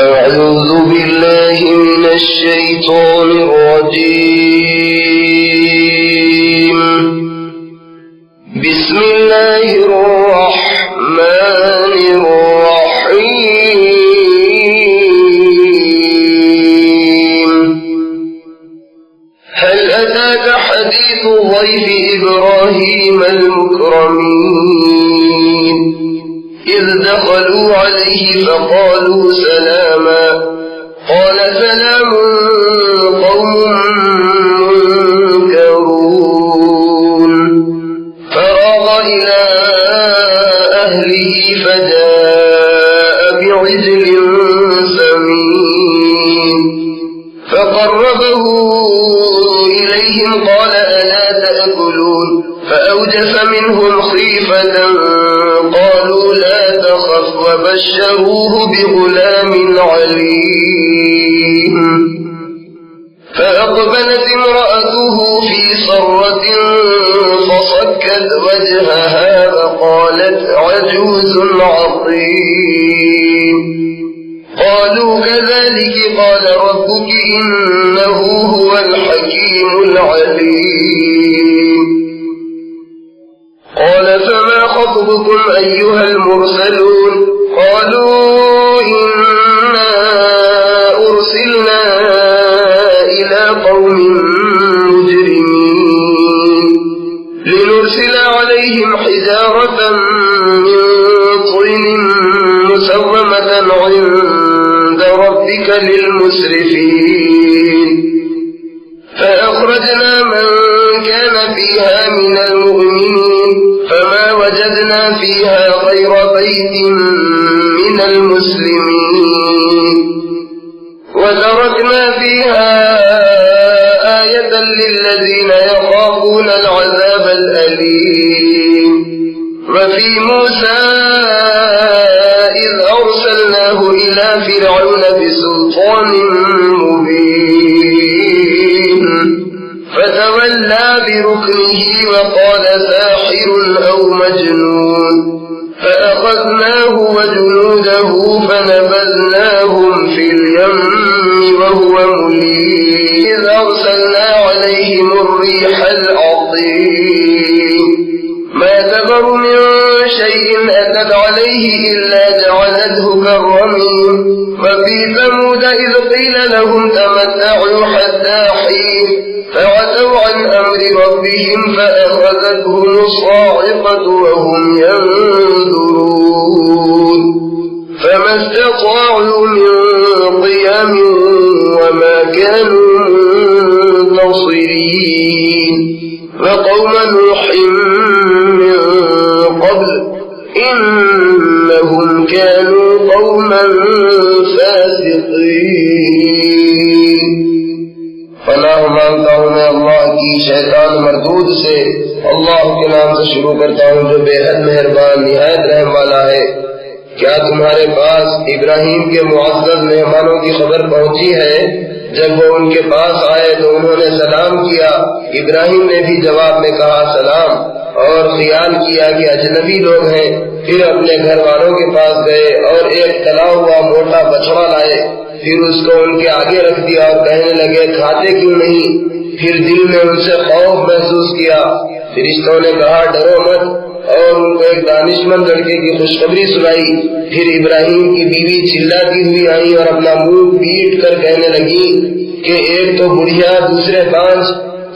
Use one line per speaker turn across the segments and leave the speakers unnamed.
أعوذ بالله من الشيطان الرجيم. بسم الله الرحمن الرحيم. هل أتاك حديث ضيف إبراهيم المكرمين إذ دخلوا عليه فقالوا سلاما قال سلام قوم منكرون فراغ إلى أهله فجاء بعجل سمين فقربه إليهم قال ألا تأكلون فأوجس منهم خيفة قالوا لا تخف وبشروه بغلام عليم. فأقبلت امرأته في صرة فصكت وجهها وقالت عجوز عظيم. قالوا كذلك قال ربك إنه هو الحكيم العليم. قال فما خطبكم أيها المرسلون قالوا إنا أرسلنا إلى قوم مجرمين لنرسل عليهم حجارة من طين مسومة عند ربك للمسرفين. فأخرجنا من كان فيها من المؤمنين فما وجدنا فيها غير بيت من المسلمين وتركنا فيها آية للذين يخافون العذاب الأليم. وفي موسى إذ أرسلناه إلى فرعون بسلطان مبين فتولى بركنه وقال ساحر أو مجنون فأخذناه وجنوده فنبذناهم في اليم وهو مليم إذ أرسلنا عليهم الريح العظيم ما تذر من شيء أتت عليه إلا جعلته كالرميم. وفي ثمود إذ قيل لهم تمتعوا حتى حين فعتوا عن أمر ربهم فأخذتهم الصاعقة وهم ينظرون فما استطاعوا من قيام وما كانوا منتصرين. وقوم نوح من قبل إنهم كانوا قوما فاسقين. پناہ مانگتا ہوں میں اللہ کی شیطان مردود سے. اللہ کے نام سے شروع کرتا ہوں جو بے حد مہربان نہایت رحم والا ہے. کیا تمہارے پاس ابراہیم کے معزز مہمانوں کی خبر پہنچی ہے؟ جب وہ ان کے پاس آئے تو انہوں نے سلام کیا. ابراہیم نے بھی جواب میں کہا سلام اور خیال کیا کہ اجنبی لوگ ہیں. پھر اپنے گھر والوں کے پاس گئے اور ایک تلا ہوا موٹا بچڑا لائے. پھر اس کو ان کے آگے رکھ دیا اور کہنے لگے کھاتے کیوں نہیں؟ پھر دل میں ان سے خوف محسوس کیا. فرشتوں نے کہا ڈرو مت اور ان کو ایک دانشمند لڑکے کی خوشخبری سنائی. پھر ابراہیم کی بیوی چلاتی ہوئی آئی اور اپنا منہ پیٹ کر کہنے لگی کہ ایک تو بڑھیا دوسرے 5.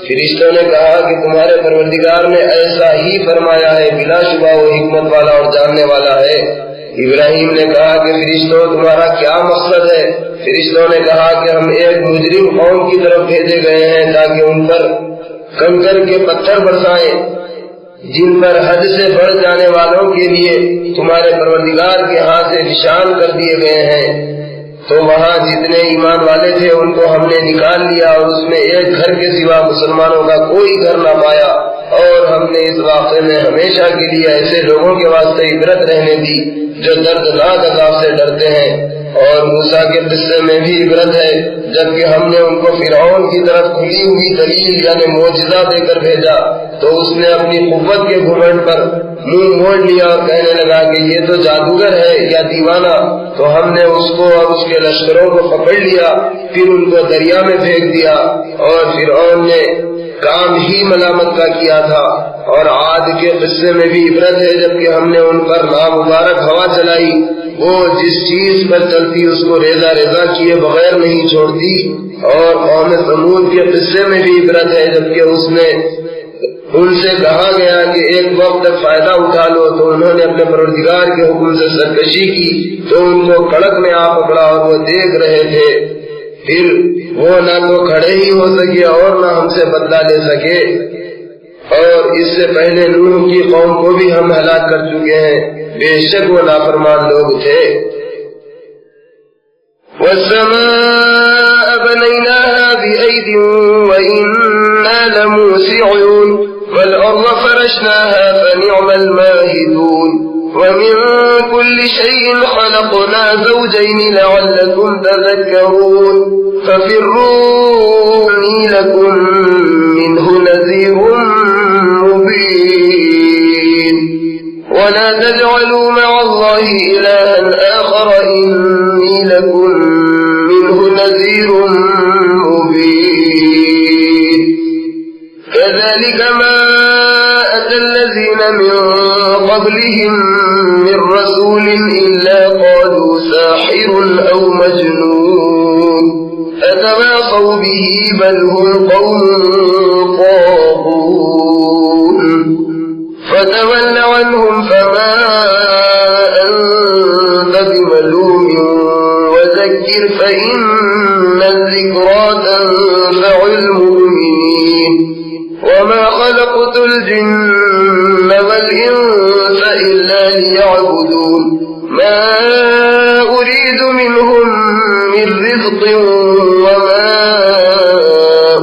فرشتوں نے کہا کہ تمہارے پروردگار نے ایسا ہی فرمایا ہے, بلا شبہ وہ حکمت والا اور جاننے والا ہے. ابراہیم نے کہا کہ فرشتوں تمہارا کیا مقصد ہے؟ فرشتوں نے کہا کہ ہم ایک مجرم قوم کی طرف بھیجے گئے ہیں تاکہ ان پر کنکر کے پتھر برسائیں جن پر حد سے بڑھ جانے والوں کے لیے تمہارے پروردگار کے ہاتھ سے نشان کر دیے گئے ہیں. تو وہاں جتنے ایمان والے تھے ان کو ہم نے نکال لیا اور اس میں ایک گھر کے سوا مسلمانوں کا کوئی گھر نہ پایا. اور ہم نے اس واقعے میں ہمیشہ کے لیے ایسے لوگوں کے واسطے عبرت رہنے دی جو دردناک عذاب سے ڈرتے ہیں. اور موسیٰ کے قصے میں بھی عبرت ہے جبکہ ہم نے ان کو فرعون کی طرف کھلی ہوئی دلیل یعنی معجزہ دے کر بھیجا تو اس نے اپنی قوت کے گھمنڈ پر منہ موڑ لیا اور کہنے لگا کہ یہ تو جادوگر ہے یا دیوانہ، تو ہم نے اس کو اور اس کے لشکروں کو پکڑ لیا، پھر ان کو دریا میں پھینک دیا، اور فرعون نے کام ہی ملامت کا کیا تھا۔ اور عاد کے قصے میں بھی عبرت ہے، جبکہ ہم نے ان پر نامبارک ہوا چلائی، وہ جس چیز پر چلتی اس کو ریزہ ریزہ کیے بغیر نہیں چھوڑتی۔ اور قوم ثمود کے قصے میں بھی عبرت ہے، جبکہ اس نے ان سے کہا گیا کہ ایک وقت تک فائدہ اٹھا لو، تو انہوں نے اپنے پروردگار کے حکم سے سرکشی کی تو ان کو کڑک میں آ پکڑا اور وہ دیکھ رہے تھے، پھر وہ نہ تو کھڑے ہی ہو سکے اور نہ ہم سے بدلہ لے سکے۔ اور اس سے پہلے نوح کی قوم کو بھی ہم ہلاک کر چکے ہیں، بے شک وہ نافرمان لوگ تھے۔ وَالسَّمَاءَ بَنَيْنَاهَا بِأَيْدٍ وَإِنَّا لَمُوسِعُونَ وَالْأَرْضَ فَرَشْنَاهَا فَنِعْمَ الْمَاهِدُونَ وَمِن كُلِّ شَيْءٍ خَلَقْنَا زَوْجَيْنِ لَعَلَّكُمْ تَذَكَّرُونَ فَفِرُّوا إِنِّي لَكُمْ مِنْهُ نَذِيرٌ مُبِينٌ وَلَا تَجْعَلُوا مَعَ اللَّهِ إِلَٰهًا آخَرَ إِنِّي لَكُمْ مِنْهُ نَذِيرٌ مُبِينٌ كَذَلِكَ مَا أَتَى الَّذِينَ مِن قَبْلِهِم مِّن رَّسُولٍ إِلَّا قَالُوا سَاحِرٌ أَوْ مَجْنُونٌ أَتَوَاصَوْا بِهِ بَلْ هُمْ قَوْمٌ طَاغُونَ فَتَوَلَّ عَنْهُمْ فَمَا أَنتَ بِمَلُومٍ وَذَكِّرْ فَإِنَّ الذِّكْرَىٰ تَنفَعُ الْمُؤْمِنِينَ وَمَا خَلَقْتُ الْجِنَّ وَالْإِنسَ إِلَّا لِيَعْبُدُونِ مَا أُرِيدُ مِنْهُم مِّن رِّزْقٍ وَمَا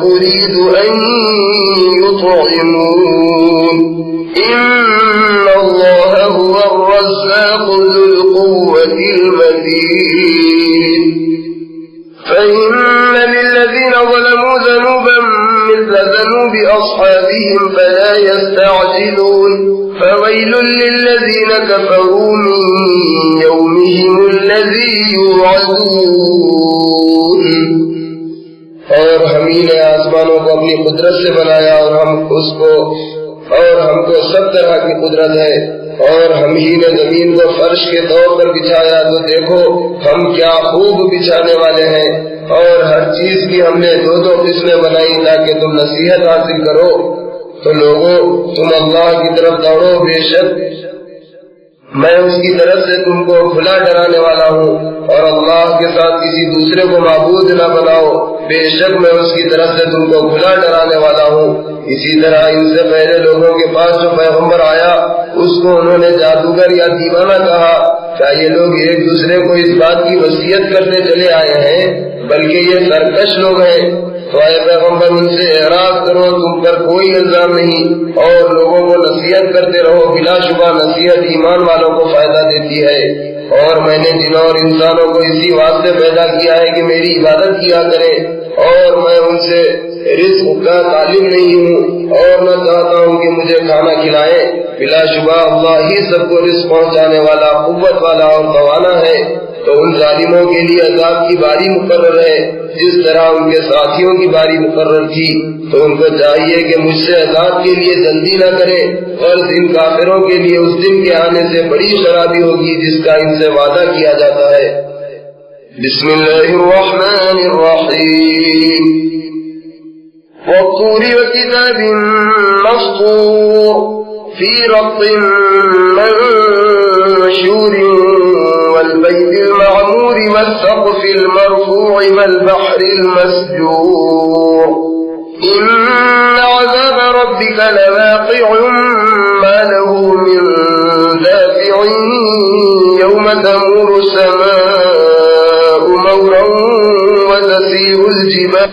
أُرِيدُ أَن يُطْعِمُونِ إِنَّ اللَّهَ هُوَ الرَّزَّاقُ ذُو الْقُوَّةِ الْمَتِينُ فَإِنَّ لِلَّذِينَ ظَلَمُوا ذَنُوبًا مِّثْلَ ذَنُوبِ أَصْحَابِهِمْ فَلَا يَسْتَعْجِلُونِ فَوَيْلٌ لِّلَّذِينَ كَفَرُوا مِن يَوْمِهِمُ الَّذِي يُوعَدُونَ۔ اور ہم ہی نے آسمانوں کو اپنی قدرت سے بنایا اور ہم کو سب طرح کی قدرت ہے، اور ہم ہی نے زمین کو فرش کے طور پر بچھایا، تو دیکھو ہم کیا خوب بچھانے والے ہیں، اور ہر چیز کی ہم نے دو دو قسمیں بنائی تاکہ تم نصیحت حاصل کرو۔ تو لوگوں تم اللہ کی طرف دوڑو، بے شک میں اس کی طرف سے تم کو کھلا ڈرانے والا ہوں، اور اللہ کے ساتھ کسی دوسرے کو معبود نہ بناؤ، بے شک میں اس کی طرف سے تم کو کھلا ڈرانے والا ہوں۔ اسی طرح ان سے پہلے لوگوں کے پاس جو پیغمبر آیا اس کو انہوں نے جادوگر یا دیوانہ کہا۔ کیا یہ لوگ ایک دوسرے کو اس بات کی وصیت کرتے چلے آئے ہیں؟ بلکہ یہ سرکش لوگ ہیں۔ تو اے پیغمبر ان سے اعراض کرو، تم پر کوئی الزام نہیں، اور لوگوں کو نصیحت کرتے رہو، بلا شبہ نصیحت ایمان والوں کو فائدہ دیتی ہے۔ اور میں نے جنوں اور انسانوں کو اسی واسطے پیدا کیا ہے کہ میری عبادت کیا کریں، اور میں ان سے رزق کا طالب نہیں ہوں اور نہ چاہتا ہوں کہ مجھے کھانا کھلائیں۔ بلا شبہ اللہ ہی سب کو رزق پہنچانے والا، قوت والا اور توانا ہے۔ تو ان ظالموں کے لیے عذاب کی باری مقرر ہے جس طرح ان کے ساتھیوں کی باری مقرر تھی، تو ان کو چاہیے کہ مجھ سے عذاب کے لیے جلدی نہ کریں، اور ان کافروں کے لیے اس دن کے آنے سے بڑی خرابی ہوگی جس کا ان سے وعدہ کیا جاتا ہے۔ بسم اللہ الرحمن الرحیم وَالطُّورِ وَكِتَابٍ مَّسْطُورٍ فِي رَقٍّ مَّنشُورٍ وَالْبَيْتِ الْمَعْمُورِ وَالسَّقْفِ الْمَرْفُوعِ وَالْبَحْرِ الْمَسْجُورِ إِنَّ عَذَابَ رَبِّكَ لَوَاقِعٌ مَّا لَهُ مِن دَافِعٍ يَوْمَ تَمُورُ السَّمَاءُ مَوْرًا وَتَسِيرُ الْجِبَالُ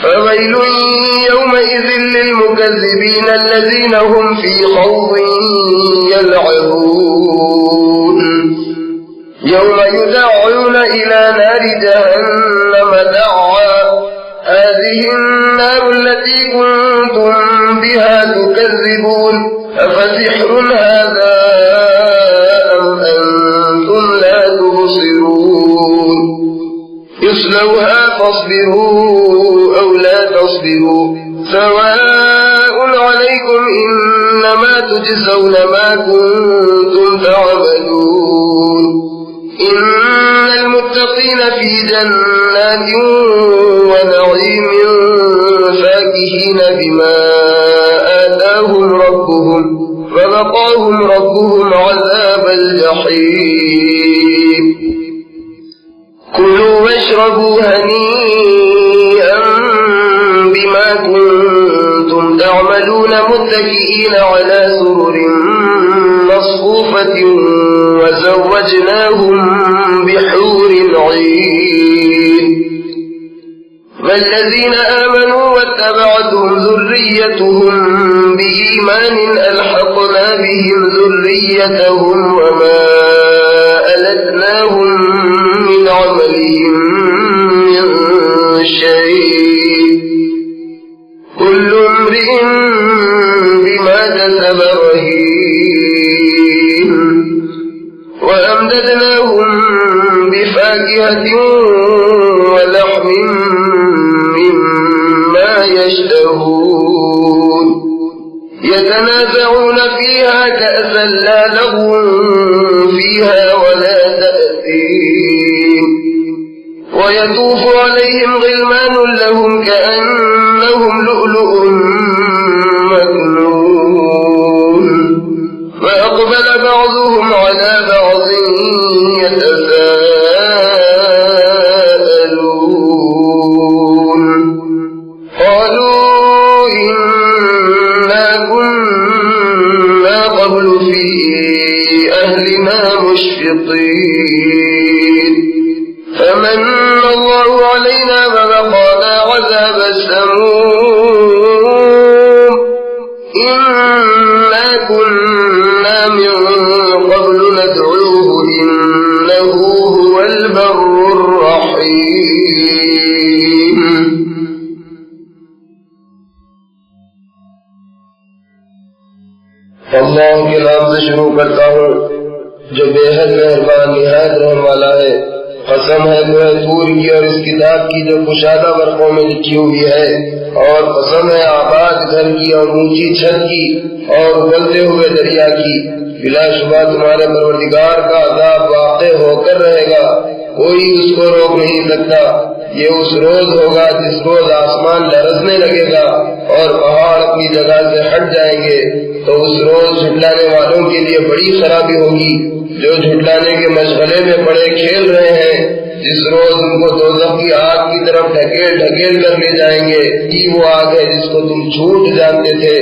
فَوَيْلٌ يَوْمَئِذٍ لِّلْمُكَذِّبِينَ الَّذِينَ هُمْ فِي خَوْضٍ يَلْعَبُونَ يَوْمَ يُدَعُّونَ إِلَى نَارِ جَهَنَّمَ دَعًّا هذه النار التي كنتم بها تكذبون أفسحر هذا أم أنتم لا تبصرون اصلوها فاصبروا أو لا تصبروا سواء عليكم إنما تجزون ما كنتم تعملون إن المتقين في جنات ونعيم فاكهين بما آتاهم ربهم فوقاهم ربهم عذاب الجحيم كلوا واشربوا هنيئا بما كنتم تعملون متكئين على سرر مصفوفة وزوجناهم بحور عين والذين آمنوا واتبعتهم ذريتهم بإيمان ألحقنا بهم ذريتهم وما ألتناهم من عملهم من شيء كل امرئ بما كسب رهين وأمددناهم بفاكهة ولحم مما يشتهون يتنازعون فيها كأسا لا لغو فيها ولا تأثيم ويطوف عليهم غلمان لهم كأنهم لؤلؤ مكنون فأقبل بعضهم على بعض يتساءلون قالوا إنا كنا قبل في أهلنا مشفقين فمن الله علينا فوقانا عذاب السموم إنا كنا من قبل ندعوه إنه هو البر الرحيم اللہ کے نام سے شروع کرتا ہوں جو بے حد مہربان نہایت رحم والا ہے۔ قسم ہے کوہ طور کی اور اس کتاب کی جو کشادہ ورقوں میں لکھی ہوئی ہے، اور قسم ہے آباد گھر کی اور اونچی چھت کی اور ابلتے ہوئے دریا کی، بلا شبہ تمہارے پروردگار کا عذاب واقع ہو کر رہے گا، کوئی اس کو روک نہیں سکتا۔ یہ اس روز ہوگا جس روز آسمان لرزنے لگے گا اور پہاڑ اپنی جگہ سے ہٹ جائیں گے، تو اس روز جھٹلانے والوں کے لیے بڑی خرابی ہوگی جو جھٹلانے کے مشغلے میں پڑے کھیل رہے ہیں، جس روز ان کو دوزخ کی آگ کی طرف ڈھکیل ڈھکیل کر لے جائیں گے۔ یہ وہ آگ ہے جس کو تم جھوٹ جانتے تھے،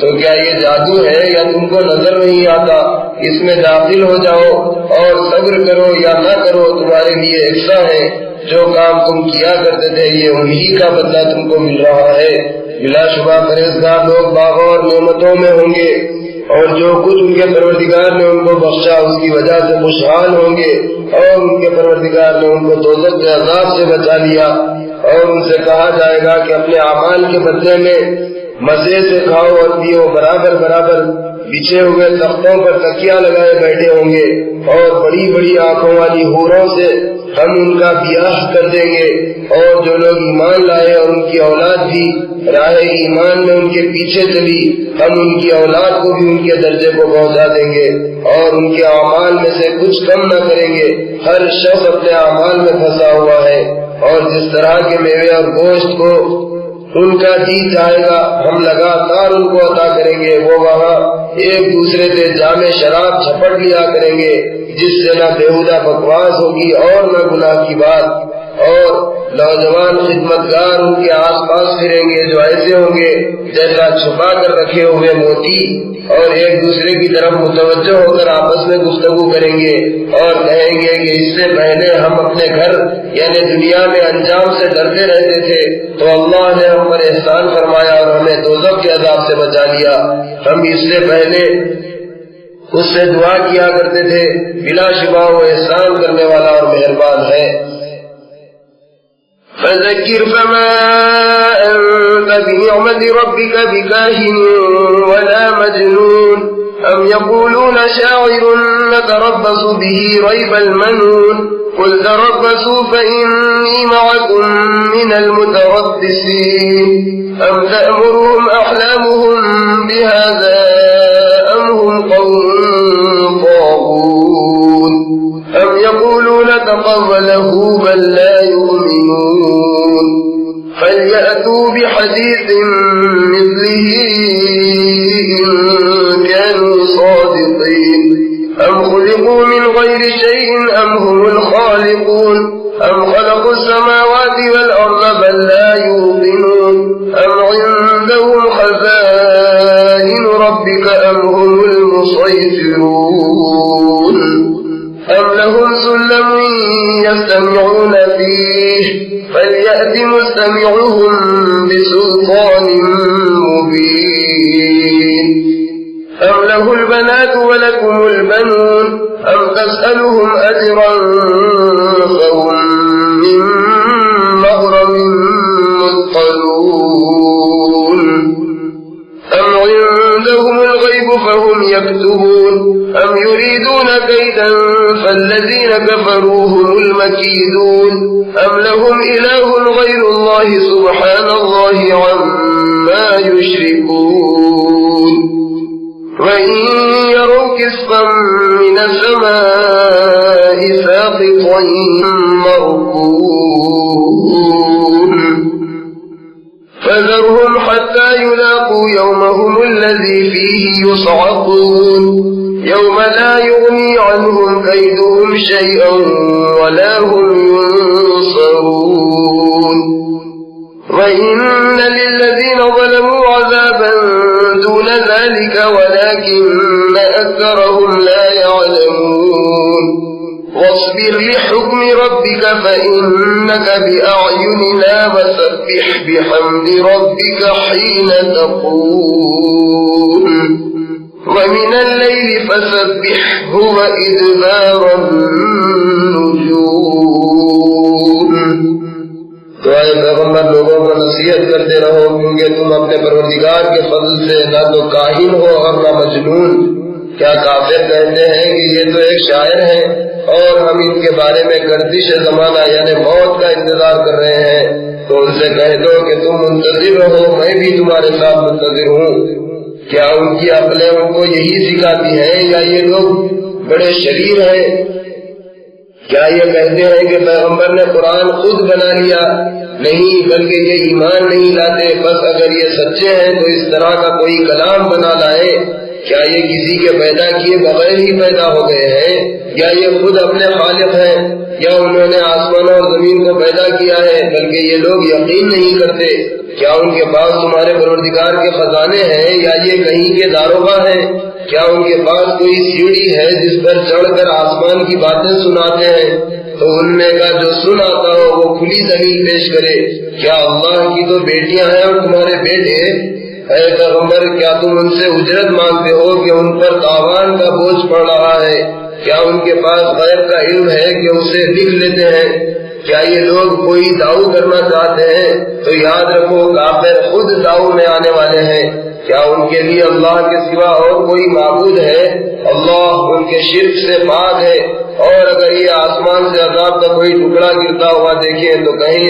تو کیا یہ جادو ہے یا تم کو نظر نہیں آتا؟ اس میں داخل ہو جاؤ اور صبر کرو یا نہ کرو، تمہارے لیے یکساں ہے۔ جو کام تم کیا کرتے تھے یہ انہی کا بدلہ تم کو مل رہا ہے۔ بلا شبہ پرہیزگار لوگ باغوں اور نعمتوں میں ہوں گے، اور جو کچھ ان کے پروردگار نے ان کو بخشا اس کی وجہ سے خوشحال ہوں گے، اور ان کے پروردگار نے ان کو دوزخ کے عذاب سے بچا لیا، اور ان سے کہا جائے گا کہ اپنے اعمال کے بدلے میں مزے سے کھاؤ اور پیو، برابر برابر بچھے ہوئے تختوں پر تکیا لگائے بیٹھے ہوں گے، اور بڑی بڑی آنکھوں والی حوروں سے ہم ان کا بیاہ کر دیں گے۔ اور جو لوگ ایمان لائے اور ان کی اولاد بھی راہ ایمان میں ان کے پیچھے چلی، ہم ان کی اولاد کو بھی ان کے درجے کو پہنچا دیں گے اور ان کے اعمال میں سے کچھ کم نہ کریں گے۔ ہر شخص اپنے اعمال میں پھنسا ہوا ہے، اور جس طرح کے میوے اور گوشت کو ان کا جی چاہے گا ہم لگاتار ان کو عطا کریں گے، وہ وہاں ایک دوسرے سے جام شراب چھپٹ لیا کریں گے، جس سے نہ بےہودہ بکواس ہوگی اور نہ گناہ کی بات۔ اور نوجوان خدمتگار ان کے آس پاس پھریں گے جو ایسے ہوں گے جیسا چھپا کر رکھے ہوئے موتی، اور ایک دوسرے کی طرف متوجہ ہو کر آپس میں گفتگو کریں گے اور کہیں گے کہ اس سے پہلے ہم اپنے گھر یعنی دنیا میں انجام سے ڈرتے رہتے تھے، تو اللہ نے ہم پر احسان فرمایا اور ہمیں دوزخ کے عذاب سے بچا لیا۔ ہم اس سے پہلے اس سے دعا کیا کرتے تھے، بلا شبہ وہ احسان کرنے والا اور مہربان ہے۔ فذكر فما أنت بنعمة ربك بكاهن ولا مجنون أم يقولون شاعر نتربص به ريب المنون قل تربصوا فإني معكم من المتربصين أم تأمرهم أحلامهم بهذا أم هم قوم طاغون أم يقولون تقبله بل لا يؤمنون فليأتوا بحديث مثله إن كانوا صادقين أم خلقوا من غير شيء أم هم الخالقون أم خلقوا السماوات والأرض بل لا يوقنون أم عندهم خزائن ربك أم هم المسيطرون أم لهم سلم يستمعون فيه فليأت مستمعهم بسلطان مبين أم له البنات ولكم البنون أم تسألهم أجرا فهم من مغرم مثقلون أم عندهم الغيب فهم يكتبون أم يريدون كيدا فالذين كفروا هم المكيدون أم لهم إله غير الله سبحان الله عما يشركون وإن يروا كسفا من السماء ساقطا مركون فذرهم حتى يلاقوا يومهم الذي فيه يصعقون يوم لا يغني عنهم كيدهم شيئا ولا هم ينصرون وإن للذين ظلموا عذابا دون ذلك ولكن أكثرهم لا يعلمون واصبر لحكم ربك فإنك بأعيننا وسبح بحمد ربك حين تقوم ومن الليل فسبحه وإدبار النجوم.
تو اے پیغمبر لوگوں کو نصیحت کرتے رہو کیونکہ تم اپنے پروردگار کے فضل سے نہ تو کاہن ہو اور نہ مجنون. کیا کافر کہتے ہیں کہ یہ تو ایک شاعر ہے اور ہم ان کے بارے میں گردش زمانہ یعنی موت کا انتظار کر رہے ہیں. تو ان سے کہہ دو کہ تم منتظر رہو میں بھی تمہارے ساتھ منتظر ہوں. کیا ان کی عقلیں ان کو یہی سکھاتی ہیں یا یہ لوگ بڑے شریر ہیں؟ کیا یہ کہتے ہیں کہ پیغمبر نے قرآن خود بنا لیا؟ نہیں، بلکہ یہ ایمان نہیں لاتے. بس اگر یہ سچے ہیں تو اس طرح کا کوئی کلام بنا لائے. کیا یہ کسی کے پیدا کیے بغیر ہی پیدا ہو گئے ہیں یا یہ خود اپنے خالق ہیں یا انہوں نے آسمان اور زمین کو پیدا کیا ہے؟ بلکہ یہ لوگ یقین نہیں کرتے. کیا ان کے پاس تمہارے پروردگار کے خزانے ہیں یا یہ کہیں کے داروغہ ہیں؟ کیا ان کے پاس کوئی سیڑھی ہے جس پر چڑھ کر آسمان کی باتیں سناتے ہیں؟ تو ان میں کا جو سناتا ہو وہ کھلی دلیل پیش کرے. کیا اللہ کی تو بیٹیاں ہیں اور تمہارے بیٹے؟ اے پیغمبر کیا تم ان سے اجرت مانگتے ہو کہ ان پر تاوان کا بوجھ پڑ رہا ہے؟ کیا ان کے پاس غیب کا علم ہے کہ اسے لکھ لیتے ہیں؟ کیا یہ لوگ کوئی دعو کرنا چاہتے ہیں؟ تو یاد رکھو کافر خود دعو میں آنے والے ہیں. کیا ان کے لیے اللہ کے سوا اور کوئی معبود ہے؟ اللہ ان کے شرک سے پاک ہے. اور اگر یہ آسمان سے عذاب کا کوئی ٹکڑا گرتا ہوا دیکھیں تو کہیں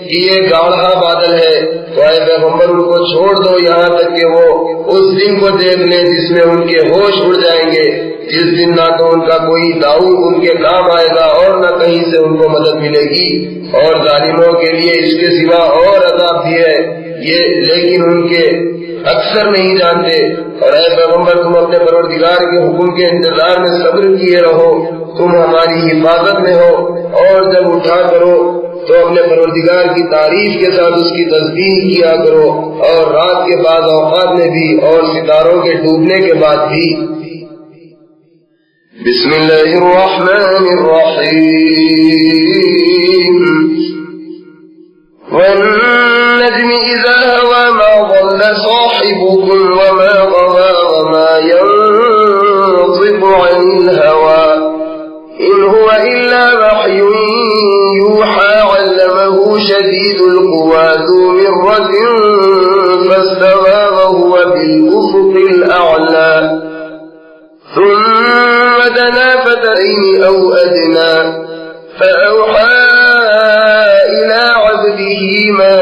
کہ یہ گاڑھا بادل ہے. تو اے پیغمبر ان کو چھوڑ دو یہاں تک کہ وہ اس دن کو دیکھ لیں جس میں ان کے ہوش اڑ جائیں گے، جس دن نہ تو ان کا کوئی داؤ ان کے کام آئے گا اور نہ کہیں سے ان کو مدد ملے گی. اور ظالموں کے لیے اس کے سوا اور عذاب بھی ہے یہ، لیکن ان کے اکثر نہیں جانتے. اور اے پیغمبر تم اپنے پروردگار کے حکم کے انتظار میں صبر کیے رہو. تم ہماری حفاظت میں ہو اور جب اٹھا کرو تو اپنے پروردگار کی تعریف کے ساتھ اس کی تسبیح کیا کرو، اور رات کے بعد اوقات میں بھی اور ستاروں کے ڈوبنے کے بعد بھی.
بسم اللہ الرحمن الرحیم. والنجم اذا هوى ما ضل صاحبكم وما غوى وما ينطق عن الهوى إن هو إلا وحي يوحى علمه ذو مرة فاستوى وهو بالأفق الأعلى ثم دنا فتدين أو أدنى فأوحى إلى عبده ما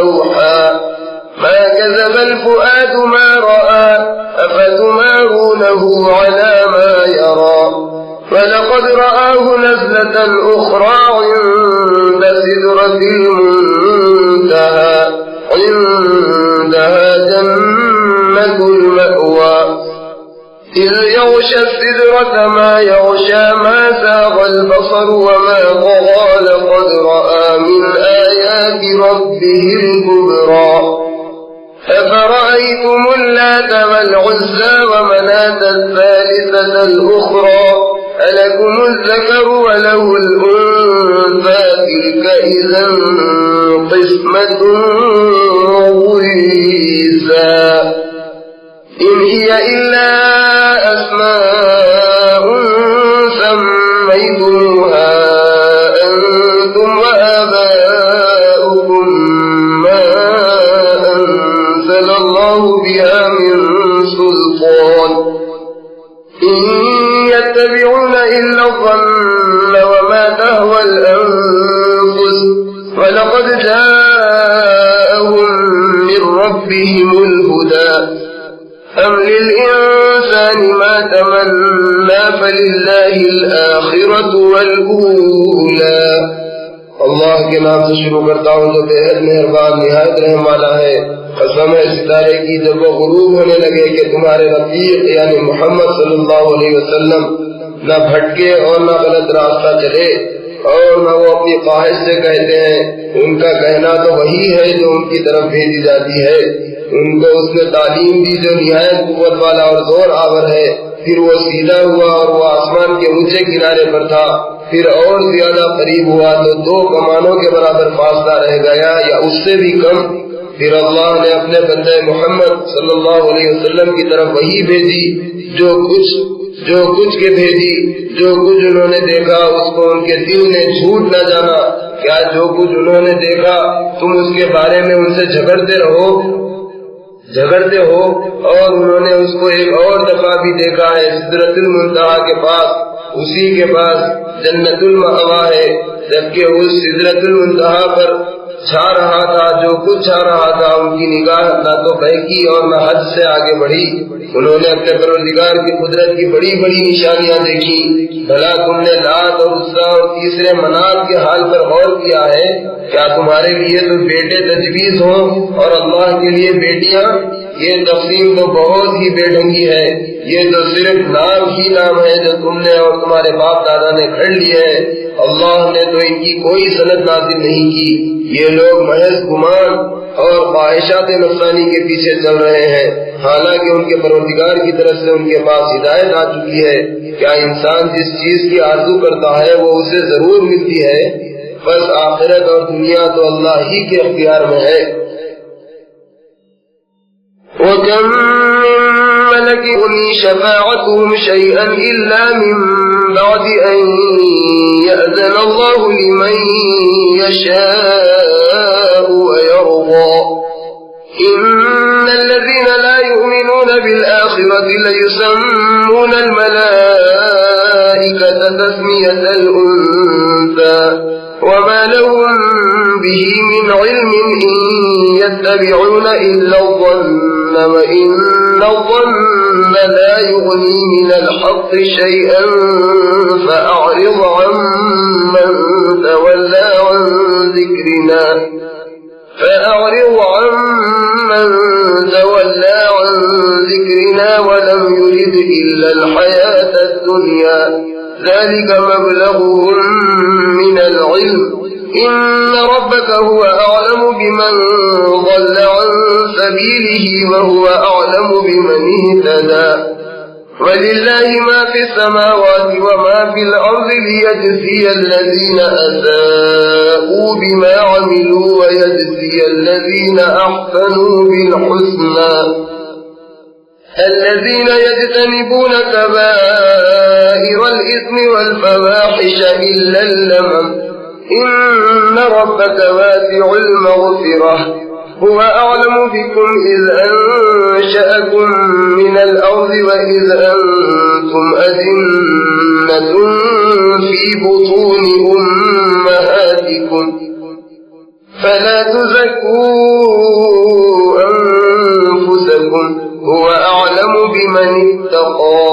أوحى ما كذب الفؤاد ما رأى أفتمارونه على ما يرى ولقد رآه نزلة أخرى عند سدرة المنتهى عندها جنة المأوى إذ يغشى السدرة ما يغشى ما زاغ البصر وما طغى لقد رأى من آيات ربه الكبرى أفرأيتم اللات والعزى ومناة الثالثة الأخرى ألكم الذكر وله الأنثى تلك إذا قسمة ضيزى إن هي إلا أسماء سميتموها أنتم وآباؤكم ما أنزل الله بها من سلطان إن يتبعون إلا الظن وما تهوى الأنفس ولقد جاءهم من ربهم الهدى أم للإنسان ما تمنى فلله الآخرة والأولى
اللہ کے نام سے شروع کرتا ہوں جو بے حد مہربان نہایت رحم والا ہے۔ قسم ہے ستارے کی جب وہ غروب ہونے لگے کہ تمہارے رفیق یعنی محمد صلی اللہ علیہ وسلم نہ بھٹکے اور نہ غلط راستہ چلے اور نہ وہ اپنی خواہش سے کہتے ہیں، ان کا کہنا تو وہی ہے جو ان کی طرف بھیجی جاتی ہے۔ ان کو اس نے تعلیم دی جو نہایت قوت والا اور زور آور ہے۔ پھر وہ سیدھا ہوا اور وہ آسمان کے اونچے کنارے پر تھا، پھر اور زیادہ قریب ہوا تو 2 کمانوں کے برابر فاصلہ رہ گیا یا اس سے بھی کم۔ پھر اللہ نے اپنے بندے محمد صلی اللہ علیہ وسلم کی طرف وہی بھیجی جو کچھ کے بھیجی، جو کچھ انہوں نے دیکھا اس کو ان کے دل نے جھوٹ نہ جانا۔ کیا جو کچھ انہوں نے دیکھا تم اس کے بارے میں ان سے جھگڑتے ہو اور انہوں نے اس کو ایک اور دفعہ بھی دیکھا ہے سدرۃ المنتہا کے پاس، اسی کے پاس جنت المأوا ہے، جبکہ اس سدرۃ المنتہا پر چھا رہا تھا جو کچھ چھا رہا تھا، ان کی نگاہ نہ تو بہکی اور نہ حد سے آگے بڑھی۔ انہوں نے اپنے پروردگار کی قدرت کی بڑی بڑی نشانیاں دیکھی۔ بھلا تم نے لات اور عزا اور تیسرے منات کے حال پر غور کیا ہے؟ کیا تمہارے لیے تو بیٹے تجویز ہوں اور اللہ کے لیے بیٹیاں؟ یہ تقسیم تو بہت ہی بے ڈھنگی ہے۔ یہ تو صرف نام ہی نام ہے جو تم نے اور تمہارے باپ دادا نے گھڑ لیے ہے، اللہ نے تو ان کی کوئی سند نازل نہیں کی۔ یہ لوگ محض گمان اور خواہشات نفسانی کے پیچھے چل رہے ہیں، حالانکہ ان کے پروردگار کی طرف سے ان کے پاس ہدایت آ چکی ہے۔ کیا انسان جس چیز کی آرزو کرتا ہے وہ اسے ضرور ملتی ہے؟ بس آخرت اور دنیا تو اللہ ہی کے اختیار میں ہے۔
وَكَمْ مِن مَلَكٍ تُغْنِي شَفَاعَتُهُمْ شَيْئًا إِلَّا مِن بَعْدِ أَن يَأْذَنَ اللَّهُ لِمَن يَشَاءُ وَيَرْضَىٰ إِنَّ الَّذِينَ لَا يُؤْمِنُونَ بِالْآخِرَةِ لَيُسَمُّونَ الْمَلَائِكَةَ تَسْمِيَةَ الْأُنثَىٰ وَمَا لَهُم بِهِ مِنْ عِلْمٍ إِن يَتَّبِعُونَ إِلَّا الظَّنَّ وَإِنَّ الظَّنَّ لَا يُغْنِي مِنَ الْحَقِّ شَيْئًا فَأَعْرِضْ عَمَّن تَوَلَّىٰ عَن ذِكْرِنَا وَلَمْ يُرِدْ إِلَّا الْحَيَاةَ الدُّنْيَا ذَلِكَ مَبْلَغُهُم مِّنَ الْعِلْمِ إِنَّ رَبَّكَ هُوَ أَعْلَمُ بِمَن ضَلَّ عَن سَبِيلِهِ وَهُوَ أَعْلَمُ بِمَنِ اهْتَدَىٰ وَلِلَّهِ مَا فِي السَّمَاوَاتِ وَمَا فِي الْأَرْضِ لِيَجْزِيَ الَّذِينَ أَسَاءُوا بِمَا عَمِلُوا وَيَجْزِيَ الَّذِينَ أَحْسَنُوا بِالْحُسْنَىٰ الَّذِينَ يَجْتَنِبُونَ كَبَائِرَ الْإِثْمِ وَالْفَوَاحِشَ إِلَّا اللَّمَمَ إن ربك واسع المغفرة هو أعلم بكم إذ أنشأكم من الأرض وإذ أنتم أجنة في بطون أمهاتكم فلا تزكوا أنفسكم هو أعلم بمن اتقى.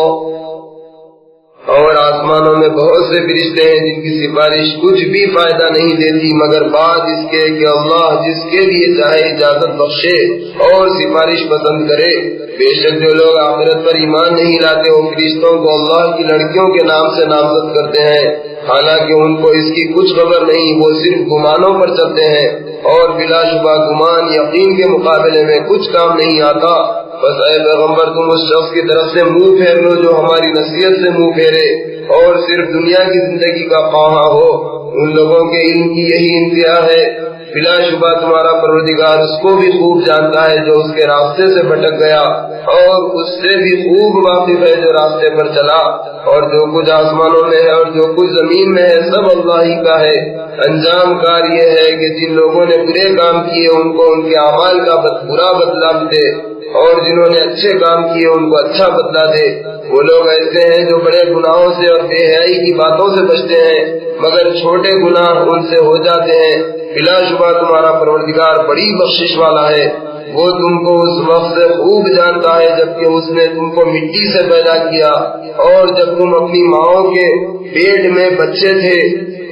اور آسمانوں میں بہت سے فرشتے ہیں جن کی سفارش کچھ بھی فائدہ نہیں دیتی مگر بات اس کے کہ اللہ جس کے لیے چاہے اجازت بخشے اور سفارش پسند کرے. بے شک جو لوگ آخرت پر ایمان نہیں لاتے وہ فرشتوں کو اللہ کی لڑکیوں کے نام سے نامزد کرتے ہیں حالانکہ ان کو اس کی کچھ خبر نہیں، وہ صرف گمانوں پر چلتے ہیں اور بلا شبہ گمان یقین کے مقابلے میں کچھ کام نہیں آتا. بس اے پیغمبر تم اس شخص کی طرف سے منہ پھیر لو جو ہماری نصیحت سے منہ پھیرے اور صرف دنیا کی زندگی کا خواہاں ہو. ان لوگوں کے علم کی یہی انتہا ہے. بلا شبہ تمہارا پروردگار اس کو بھی خوب جانتا ہے جو اس کے راستے سے بھٹک گیا اور اس سے بھی خوب واقف ہے جو راستے پر چلا. اور جو کچھ آسمانوں میں ہے اور جو کچھ زمین میں ہے سب اللہ ہی کا ہے. انجام کار یہ ہے کہ جن لوگوں نے برے کام کیے ان کو ان کے اعمال کا برا بدلہ دے اور جنہوں نے اچھے کام کیے ان کو اچھا بدلہ دے. وہ لوگ ایسے ہیں جو بڑے گناہوں سے اور بے حیائی کی باتوں سے بچتے ہیں مگر چھوٹے گناہ ان سے ہو جاتے ہیں. بلا شبہ تمہارا پروردگار بڑی بخشش والا ہے. وہ تم کو اس وقت سے خوب جانتا ہے جبکہ اس نے تم کو مٹی سے پیدا کیا اور جب تم اپنی ماؤں کے پیٹ میں بچے تھے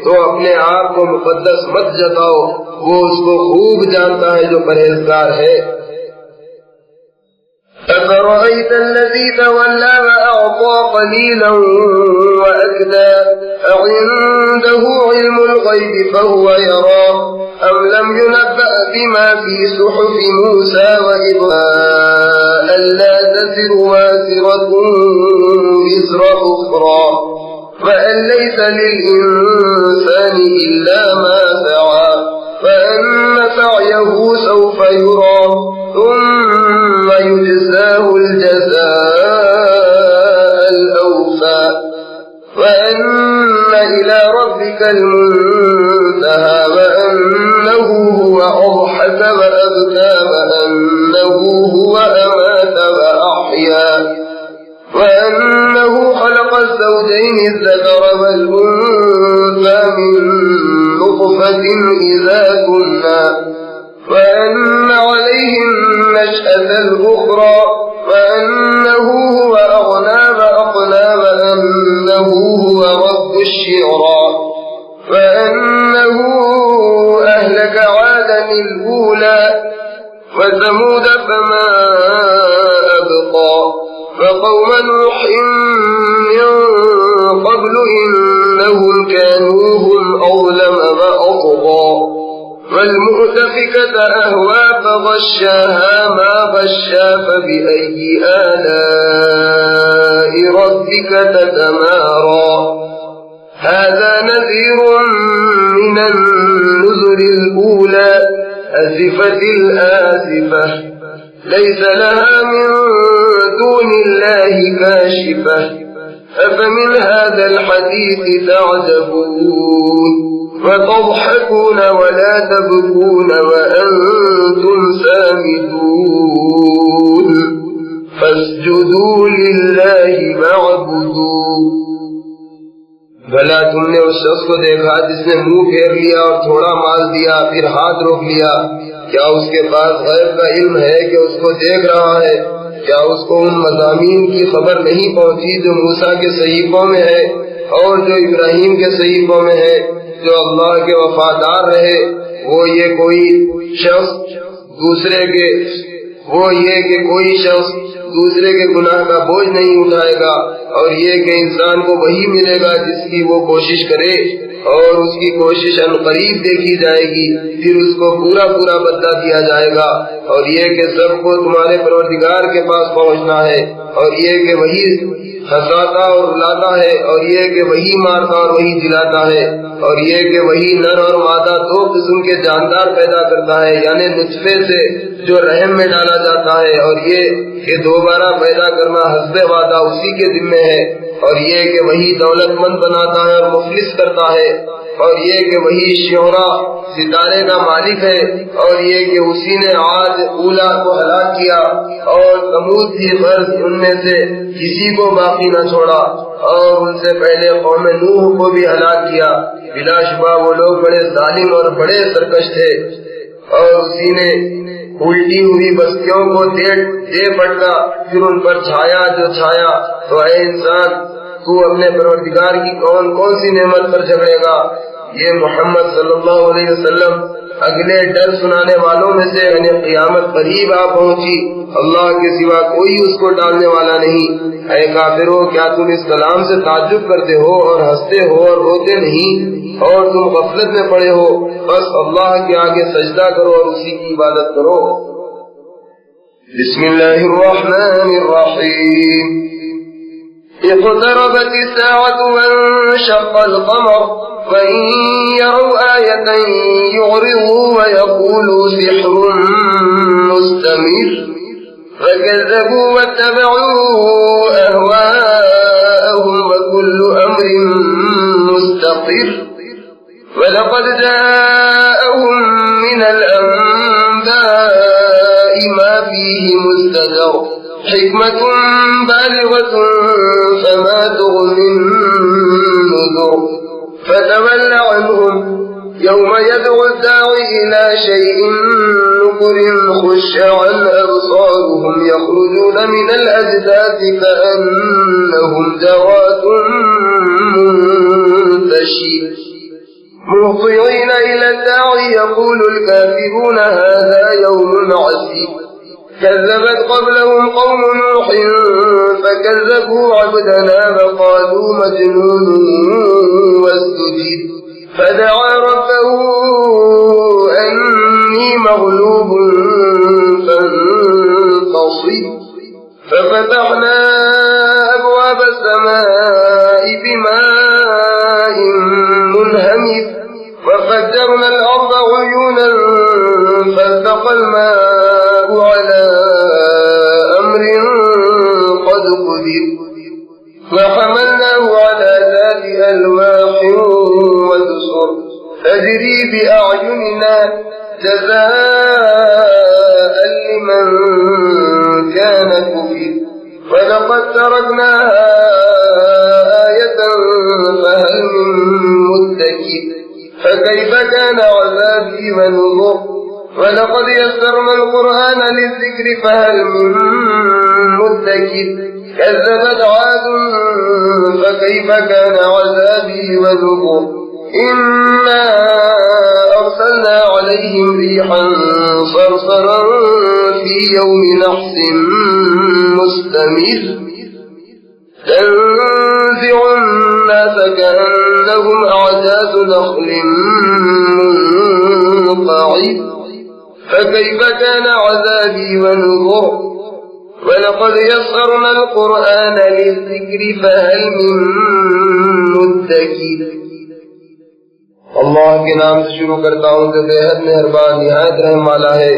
تو اپنے آپ کو مقدس مت جتاؤ، وہ اس کو خوب جانتا ہے جو پرہیزگار ہے. أفرأيت الذي تولى وأعطى قليلا وأكدى أعنده علم الغيب فهو يرى أم لم ينبأ بما في صحف موسى وإبراهيم ألا تزر وازرة وزر أخرى وأن ليس للإنسان إلا ما سعى وأن سعيه سوف يرى ثم يجزاه الجزاء الأوفى وأن إلى ربك المنتهى وأنه هو أضحك وأبكى وأنه هو أمات وأحيا وأنه خلق الزوجين الذكر والأنثى من نطفة إذا كنا وأن عليهم النشأة الأخرى وأنه هو أغنى وأقنى وأنه هو رب الشعرى وأنه أهلك عادا الأولى وثمود فما أبقى وقوم نوح من قبل إنهم كانوا هم أظلم وأطغى والمؤتفكة أهوى فغشاها ما غشا فبأي آلاء ربك تتمارى هذا نذير من النذر الأولى أزفت الآزفة ليس لها من دون الله كاشفة أفمن هذا الحديث تعجبون وتضحكون ولا تبكون وأنتم سامدون فاسجدوا لله واعبدوا. بھلا تم نے اس شخص کو دیکھا جس نے منہ پھیر لیا اور تھوڑا مال دیا پھر ہاتھ روک لیا؟ کیا اس کے پاس غیب کا علم ہے کہ اس کو دیکھ رہا ہے؟ کیا اس کو ان مضامین کی خبر نہیں پہنچی جو موسیٰ کے صحیفوں میں ہے اور جو ابراہیم کے صحیفوں میں ہے جو اللہ کے وفادار رہے؟ وہ یہ کہ کوئی شخص دوسرے کے گناہ کا بوجھ نہیں اٹھائے گا اور یہ کہ انسان کو وہی ملے گا جس کی وہ کوشش کرے اور اس کی کوشش عنقریب دیکھی جائے گی، پھر اس کو پورا بدلہ دیا جائے گا. اور یہ کہ سب کو تمہارے پروردگار کے پاس پہنچنا ہے اور یہ کہ وہی ہنساتا اور رلاتا ہے اور یہ کہ وہی مارتا اور وہی جلاتا ہے اور یہ کہ وہی نر اور مادہ دو قسم کے جاندار پیدا کرتا ہے، یعنی نطفے سے جو رحم میں ڈالا جاتا ہے، اور یہ کہ دوبارہ پیدا کرنا حسب وعدہ اسی کے ذمے ہے، اور یہ کہ وہی دولت مند بناتا ہے اور مفلس کرتا ہے، اور یہ کہ وہی شعرا ستارے کا مالک ہے، اور یہ کہ اسی نے عاد اولا کو ہلاک کیا اور ثمود کی غرض ان میں سے کسی کو باقی نہ چھوڑا، اور ان سے پہلے قوم نوح کو بھی ہلاک کیا۔ بلا شبہ وہ لوگ بڑے ظالم اور بڑے سرکش تھے، اور اسی نے الٹی ہوئی بستیوں کو دے پٹکا، پھر ان پر چھایا جو چھایا۔ تو اے انسان، تو اپنے پروردگار کی کون کون سی نعمت پر جھگڑے گا؟ یہ محمد صلی اللہ علیہ وسلم اگلے ڈر سنانے والوں میں سے، یعنی قیامت قریب آ پہنچی، اللہ کے سوا کوئی اس کو ڈالنے والا نہیں۔ اے کافرو، کیا تم اس کلام سے تعجب کرتے ہو اور ہنستے ہو اور روتے نہیں، اور تم غفلت میں پڑے ہو؟ بس اللہ کے آگے سجدہ کرو اور اسی کی عبادت کرو۔ بسم اللہ الرحمن الرحیم۔ اقتربت الساعة وانشق القمر وإن يروا آية يعرضوا ويقولوا سحر مستمر فكذبوا واتبعوا أهواءهم وكل أمر مستقر ولقد جاءهم من الأنباء ما فيه مزدجر حكمة بالغة فما تغني النذر فتول عنهم يوم يدعو الداعي إلى شيء نكر خش عن أبصارهم يخرجون من الأجداث كأنهم جراد منتشر مهطعين إلى الداعي يقول الكافرون هذا يوم عسير كذبت قبلهم قوم نوح فكذبوا عبدنا فقالوا مجنون وازدجر فدعا ربه أني مغلوب فانتصر ففتحنا أبواب السماء بماء منهمر وفجرنا الأرض عيونا فالتقى الماء على أمر قد قدر وحملناه على ذات ألواح ودسر تجري بأعيننا جزاء لمن كان كفر ولقد تركناها آية فهل من مدكر فكيف كان عذابي ونذر ولقد يسرنا القرآن للذكر فهل من مدكر كذبت عاد فكيف كان عذابي ونذر إنا أرسلنا عليهم ريحا صرصرا في يوم نحس مستمر تنزع الناس كأنهم أعجاز نخل منقعر فكيف كان عذابي ونذر ولقد يسرنا القرآن للذكر فهل من مدكر۔ اللہ کے نام سے شروع کرتا ہوں کہ بے حد مہربان نہایت رحم والا ہے۔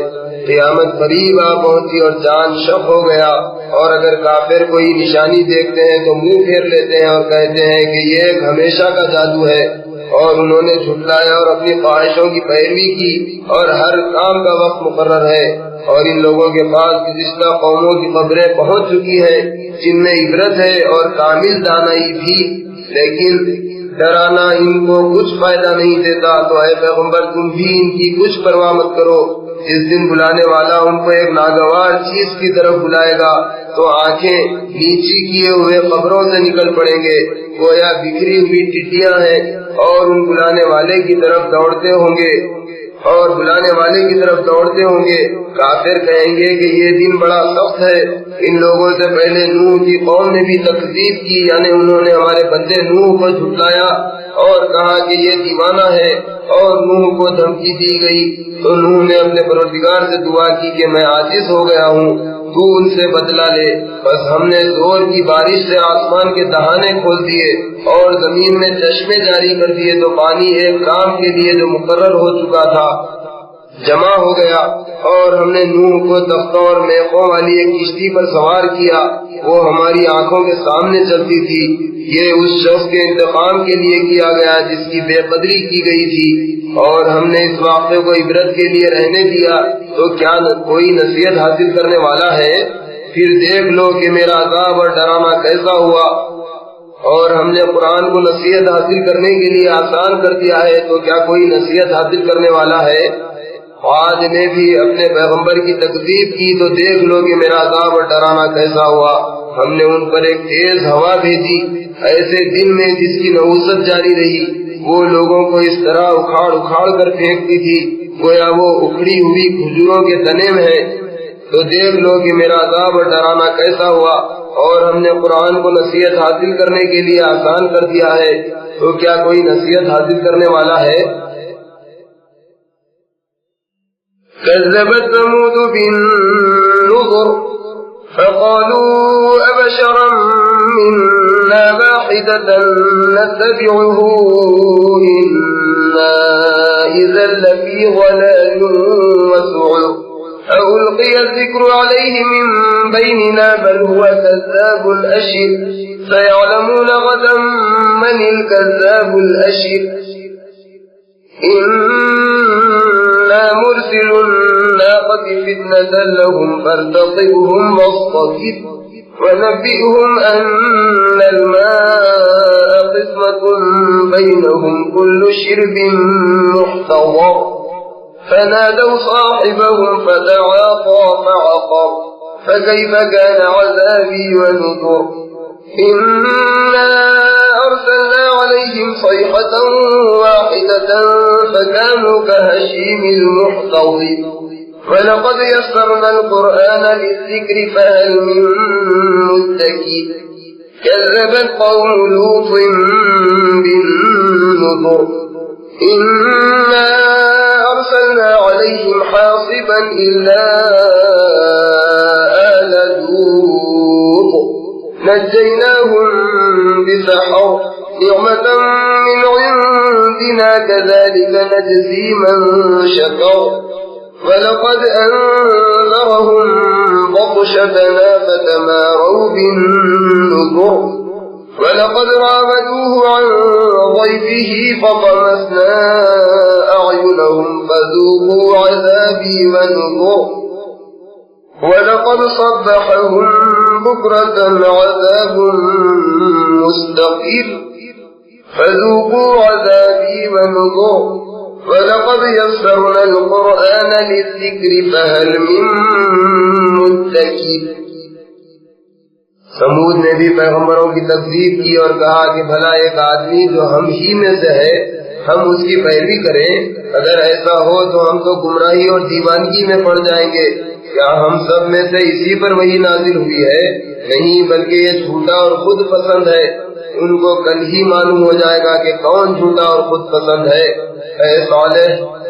قیامت قریب آ پہنچی اور چاند شق ہو گیا، اور اگر کافر کوئی نشانی دیکھتے ہیں تو منہ پھیر لیتے ہیں اور کہتے ہیں کہ یہ ایک ہمیشہ کا جادو ہے، اور انہوں نے جھٹلایا اور اپنی خواہشوں کی پیروی کی، اور ہر کام کا وقت مقرر ہے۔ اور ان لوگوں کے پاس گزشتہ قوموں کی خبریں پہنچ چکی ہیں جن میں عبرت ہے اور کامل دانائی بھی، لیکن ڈرانا ان کو کچھ فائدہ نہیں دیتا۔ تو اے پیغمبر، تم بھی ان کی کچھ پرواہ مت کرو۔ اس دن بلانے والا ان کو ایک ناگوار چیز کی طرف بلائے گا تو آنکھیں نیچی کیے ہوئے قبروں سے نکل پڑیں گے، گویا بکھری ہوئی ٹڈیاں ہیں، اور ان بلانے والے کی طرف دوڑتے ہوں گے کافر کہیں گے کہ یہ دن بڑا سخت ہے۔ ان لوگوں سے پہلے نوح کی قوم نے بھی تکذیب کی، یعنی انہوں نے ہمارے بندے نوح کو جھٹلایا اور کہا کہ یہ دیوانہ ہے، اور نوح کو دھمکی دی گئی تو نوح نے اپنے پروردگار سے دعا کی کہ میں عاجز ہو گیا ہوں، تو ان سے بدلہ لے۔ بس ہم نے زور کی بارش سے آسمان کے دہانے کھول دیے اور زمین میں چشمے جاری کر دیے، تو پانی ایک کام کے لیے جو مقرر ہو چکا تھا جمع ہو گیا اور ہم نے نوح کو تختوں اور میخوں والی ایک کشتی پر سوار کیا، وہ ہماری آنکھوں کے سامنے چلتی تھی۔ یہ اس شخص کے انتقام کے لیے کیا گیا جس کی بے قدری کی گئی تھی، اور ہم نے اس واقعے کو عبرت کے لیے رہنے دیا، تو کیا کوئی نصیحت حاصل کرنے والا ہے؟ پھر دیکھ لو کہ میرا عذاب اور ڈرانا کیسا ہوا۔ اور ہم نے قرآن کو نصیحت حاصل کرنے کے لیے آسان کر دیا ہے، تو کیا کوئی نصیحت حاصل کرنے والا ہے؟ عاد نے بھی اپنے پیغمبر کی تکذیب کی، تو دیکھ لو کہ میرا عذاب اور ڈرانا کیسا ہوا۔ ہم نے ان پر ایک تیز ہوا بھیجی ایسے دن میں جس کی نحوست جاری رہی، وہ لوگوں کو اس طرح اکھاڑ اکھاڑ کر پھینکتی تھی گویا وہ اکھڑی ہوئی کھجوروں کے تنے میں ہے۔ تو دیکھ لو کہ میرا عذاب اور ڈرانا کیسا ہوا۔ اور ہم نے قرآن کو نصیحت حاصل کرنے کے لیے آسان کر دیا ہے، تو کیا کوئی نصیحت حاصل کرنے والا ہے؟ كذبت ثمود بالنذر فقالوا أبشرا منا واحدة نتبعه إنا إذا لفي ضلال وسعر ألقي الذكر عليه من بيننا بل هو كذاب أشر سيعلمون غدا من الكذاب الأشر إنا مرسل الناقة فتنة لهم فارتقبهم واصطبر ونبئهم أن الماء قسمة بينهم كل شرب محتضر فنادوا صاحبهم فتعاطى فعقر فكيف كان عذابي ونذر إنا أرسلنا عليهم صيحة واحدة فكانوا كهشيم المحتضر ولقد يسرنا القرآن للذكر فهل من مدكر كذبت قوم لوط بالنذر إنا أرسلنا عليهم حاصبا إلا آل لوط نجيناهم بسحر نعمة من عندنا كذلك نجزي من شكر ولقد أنذرهم بطشتنا فتماروا بالنذر ولقد راودوه عن ضيفه فطمسنا أعينهم فذوقوا عذابي ونذر ولقد صبحهم بكرة عذاب مستقر فذوقوا عذابي ونذر ولقد يسرنا القرآن للذكر فهل من مدكر سمود نے بھی پیغمبروں کی تکذیب کی اور کہا کہ بھلا ایک آدمی جو ہم ہی میں سے ہے ہم اس کی پیروی کریں، اگر ایسا ہو تو ہم تو گمراہی اور دیوانگی میں پڑ جائیں گے۔ کیا ہم سب میں سے اسی پر وہی نازل ہوئی ہے؟ نہیں، بلکہ یہ جھوٹا اور خود پسند ہے۔ ان کو کل ہی معلوم ہو جائے گا کہ کون جھوٹا اور خود پسند ہے۔ اے صالح،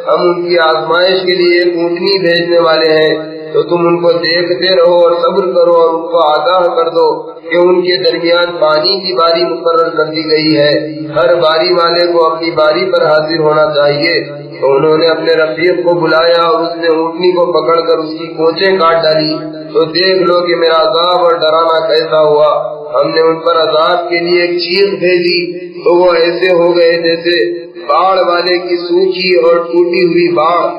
ہم ان کی آزمائش کے لیے ایک اونٹنی بھیجنے والے ہیں، تو تم ان کو دیکھتے رہو اور صبر کرو اور ان کو آگاہ کر دو کہ ان کے درمیان پانی کی باری مقرر کر دی گئی ہے، ہر باری والے کو اپنی باری پر حاضر ہونا چاہیے۔ تو انہوں نے اپنے رفیق کو بلایا اور اس نے اونٹنی کو پکڑ کر اس کی کونچیں کاٹ ڈالی۔ تو دیکھ لو کہ میرا عذاب اور ڈرانا کیسا ہوا۔ ہم نے ان پر عذاب کے لیے ایک چیخ بھیجی تو وہ ایسے ہو گئے جیسے باڑ والے کی سوکھی اور ٹوٹی ہوئی باڑ۔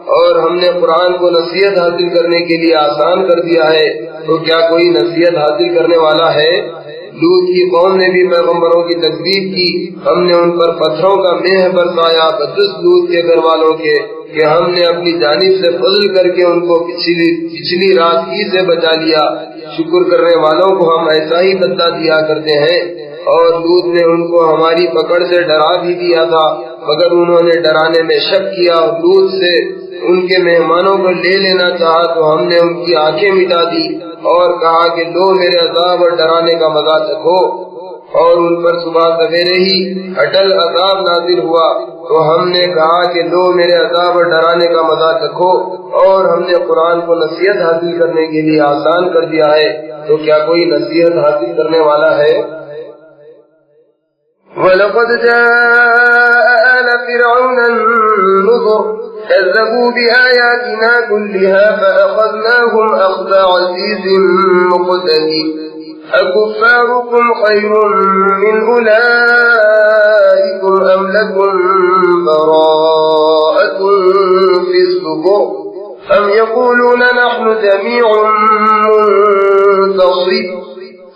اور ہم نے قرآن کو نصیحت حاصل کرنے کے لیے آسان کر دیا ہے، تو کیا کوئی نصیحت حاصل کرنے والا ہے؟ لوط کی قوم نے بھی پیغمبروں کی تکذیب کی، ہم نے ان پر پتھروں کا میہ برسایا بدس لوط کے گھر والوں کے کہ ہم نے اپنی جانب سے فضل کر کے ان کو پچھلی رات ہی سے بچا لیا۔ شکر کرنے والوں کو ہم ایسا ہی بدلہ دیا کرتے ہیں۔ اور لوط نے ان کو ہماری پکڑ سے ڈرا بھی دیا تھا، مگر انہوں نے ڈرانے میں شک کیا اور لوط سے ان کے مہمانوں کو لے لینا چاہا، تو ہم نے ان کی آنکھیں مٹا دی اور کہا کہ لو میرے عذاب اور ڈرانے کا مزہ چکھو۔ اور ان پر صبح سویرے ہی اٹل عذاب نازل ہوا، تو ہم نے کہا کہ لو میرے عذاب اور ڈرانے کا مزہ چکھو۔ اور ہم نے قرآن کو نصیحت حاصل کرنے کے لیے آسان کر دیا ہے، تو کیا کوئی نصیحت حاصل کرنے والا ہے؟ وَلَقَدْ جَاءَ آلَ فِرْعَوْنَ النُّذُرُ كذبوا بآياتنا كلها فأخذناهم أخذ عزيز مقتدر أكفاركم خير من أولئكم أم لكم براءة في الزبر أم يقولون نحن جميع منتصر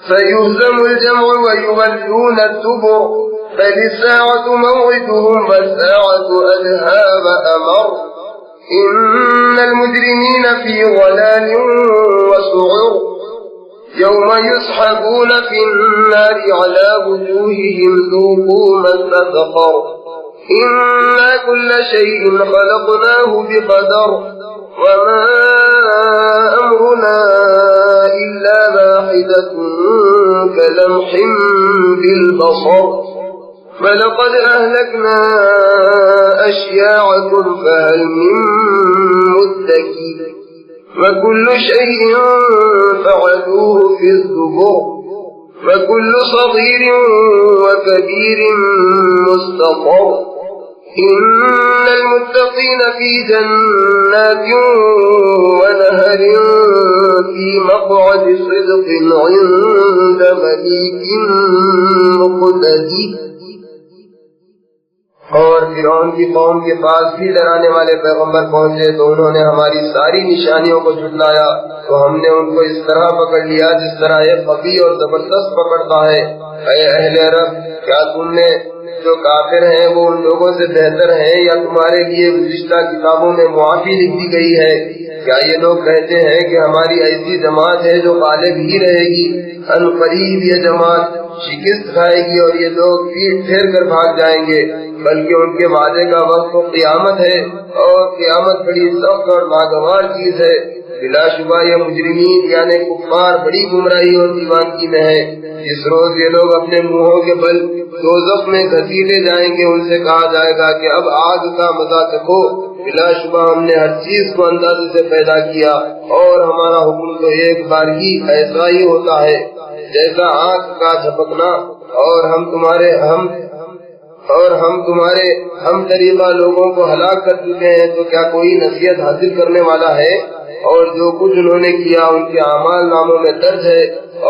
فيهزم الجمع ويولون الدبر بل الساعة موعدهم والساعة أدهى وأمر إن المجرمين في ضلال وسعر يوم يسحبون في النار على وجوههم ذوقوا مس سقر إنا كل شيء خلقناه بقدر وما أمرنا إلا واحدة كلمح بالبصر فلقد أهلكنا أشياعكم فهل من مدكر وكل شيء فعلوه في الزبر وكل صغير وكبير مستطر إن المتقين في جنات ونهر في مقعد صدق عند مليك مقتدر اور فرعون کی قوم کے پاس بھی ڈرانے والے پیغمبر پہنچے تو انہوں نے ہماری ساری نشانیوں کو جھٹلایا تو ہم نے ان کو اس طرح پکڑ لیا جس طرح ایک قوی اور زبردست پکڑتا ہے۔ اے اہل عرب، کیا تم نے جو کافر ہیں وہ ان لوگوں سے بہتر ہیں یا تمہارے لیے گزشتہ کتابوں میں معافی لکھ دی گئی ہے؟ کیا یہ لوگ کہتے ہیں کہ ہماری ایسی جماعت ہے جو غالب ہی رہے گی؟ ان قریب یہ جماعت شکست کھائے گی اور یہ لوگ پیٹ پھیر کر بھاگ جائیں گے، بلکہ ان کے وعدے کا وقت تو قیامت ہے اور قیامت بڑی سخت اور ناگوار چیز ہے۔ بلا شبہ یہ مجرمین یعنی کفار بڑی گمراہی اور دیوانگی میں ہے۔ جس روز یہ لوگ اپنے منہوں کے بل دوزخ میں گھسیٹے جائیں گے ان سے کہا جائے گا کہ اب آگ کا مزہ چکھو، بلا شبہ ہم نے ہر چیز کو اندازے سے پیدا کیا اور ہمارا حکم تو ایک بار ہی ایسا ہی ہوتا ہے جیسا آنکھ کا جھپکنا، اور ہم تمہارے ہم طریقہ لوگوں کو ہلاک کر چکے ہیں، تو کیا کوئی نصیحت حاصل کرنے والا ہے؟ اور جو کچھ انہوں نے کیا ان کے اعمال ناموں میں درج ہے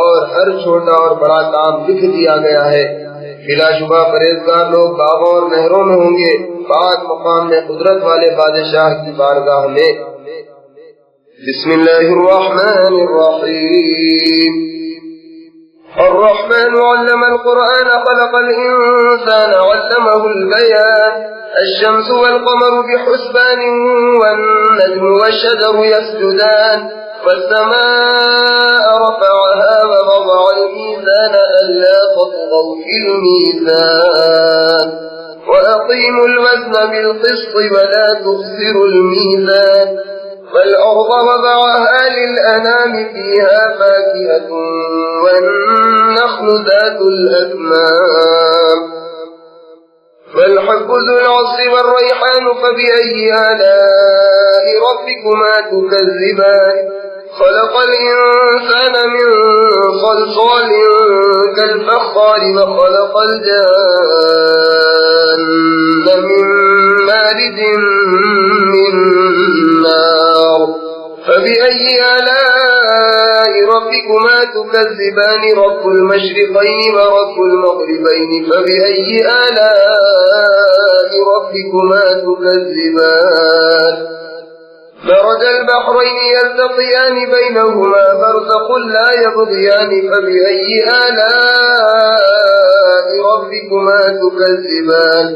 اور ہر چھوٹا اور بڑا کام لکھ دیا گیا ہے۔ بلا شبہ پرہیزگار لوگ باغوں اور نہروں میں ہوں گے، پاک مقام میں قدرت والے بادشاہ کی بارگاہ میں۔ بسم اللہ الرحمن الرحیم الرحمن علم القرآن خلق الإنسان علمه البيان الشمس والقمر بحسبان والنجم والشجر يسجدان والسماء رفعها ووضع الميزان ألا تطغوا في الميزان وأقيموا الوزن بالقسط ولا تخسروا الميزان والأرض وضعها للأنام فيها فاكهة والنخل ذات الأكمام والحب ذو العصف والريحان فبأي آلاء ربكما تكذبان خلق الإنسان من صلصال كالفخار وخلق الجان من مارج من نار فبأي آلاء ربكما تكذبان رب المشرقين ورب المغربين فبأي آلاء ربكما تكذبان مرج البحرين يلتقيان بينهما برزخ لا يبغيان فبأي آلاء ربكما تكذبان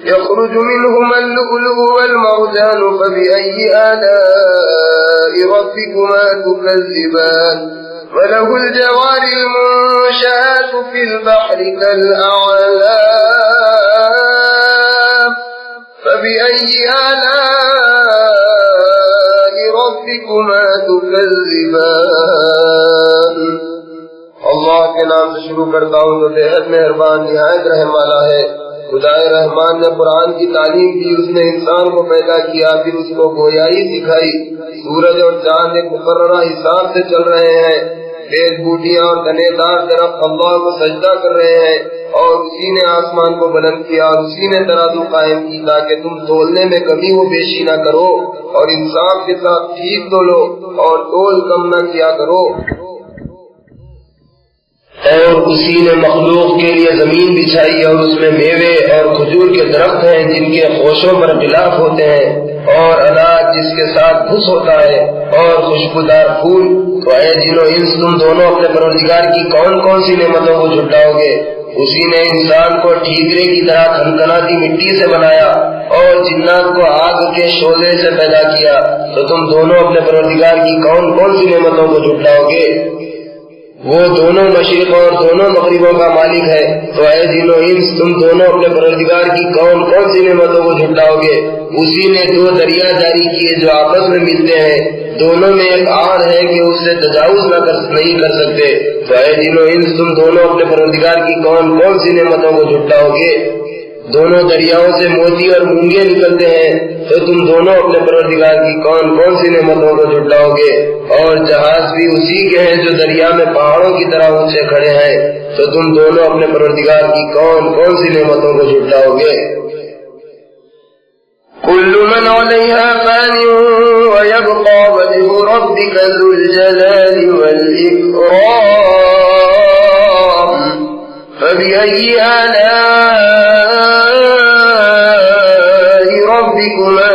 يخرج منهما اللؤلؤ والمرجان فبأي آلاء ربكما تكذبان وله الجوار المنشآت في البحر كالأعلام فبأي آلاء ربكما تكذبان اللہ کے نام سے شروع کرتا ہوں جو بے حد مہربان نہایت رحم والا ہے۔ خدائے رحمان نے قرآن کی تعلیم دی، اس نے انسان کو پیدا کیا، پھر اس کو گویائی سکھائی۔ سورج اور چاند ایک مقررہ حساب سے چل رہے ہیں، تیز بوٹیاں اور تنے دار درخت اللہ کو سجدہ کر رہے ہیں، اور اسی نے آسمان کو بلند کیا اور اسی نے ترازو قائم کی تاکہ تم تولنے میں کمی و بیشی نہ کرو اور انصاف کے ساتھ ٹھیک تولو اور تول کم نہ کیا کرو۔ اور اسی نے مخلوق کے لیے زمین بچھائی اور اس میں میوے اور کھجور کے درخت ہیں جن کے خوشوں پر غلاف ہوتے ہیں، اور اناج جس کے ساتھ گھس ہوتا ہے، اور خوشبودار پھول۔ تو اے جن و انس تم دونوں اپنے پروردگار کی کون کون سی نعمتوں کو جھٹلاؤ گے؟ اسی نے انسان کو ٹھیکرے کی طرح کھنکھناتی مٹی سے بنایا اور جنات کو آگ کے شعلے سے پیدا کیا، تو تم دونوں اپنے پروردگار کی کون کون سی نعمتوں کو جھٹلاؤ گے؟ وہ دونوں مشرقوں اور دونوں مغربوں کا مالک ہے۔ تو اے جن و انس تم دونوں اپنے پروردگار کی کون کون سی نعمتوں کو جھٹلاؤ گے؟ اسی نے دو دریا جاری کیے جو آپس میں ملتے ہیں، دونوں میں ایک آڑ ہے کہ اس سے تجاوز نہیں کر سکتے۔ تو اے جن و انس تم دونوں اپنے پروردگار کی کون کون سی نعمتوں کو جھٹلاؤ گے؟ دونوں دریاؤں سے موتی اور مونگے نکلتے ہیں، تو تم دونوں اپنے پروردگار کی کون کون سی نعمتوں کو جھٹلاؤ گے؟ اور جہاز بھی اسی کے ہیں جو دریا میں پہاڑوں کی طرح اونچے کھڑے ہیں، تو تم دونوں اپنے پروردگار کی کون کون سی نعمتوں کو جھٹلاؤ گے؟ كل من عليها فان ويبقى وجه ربك ذو الجلال والإكرام فبأي آلاء ربكما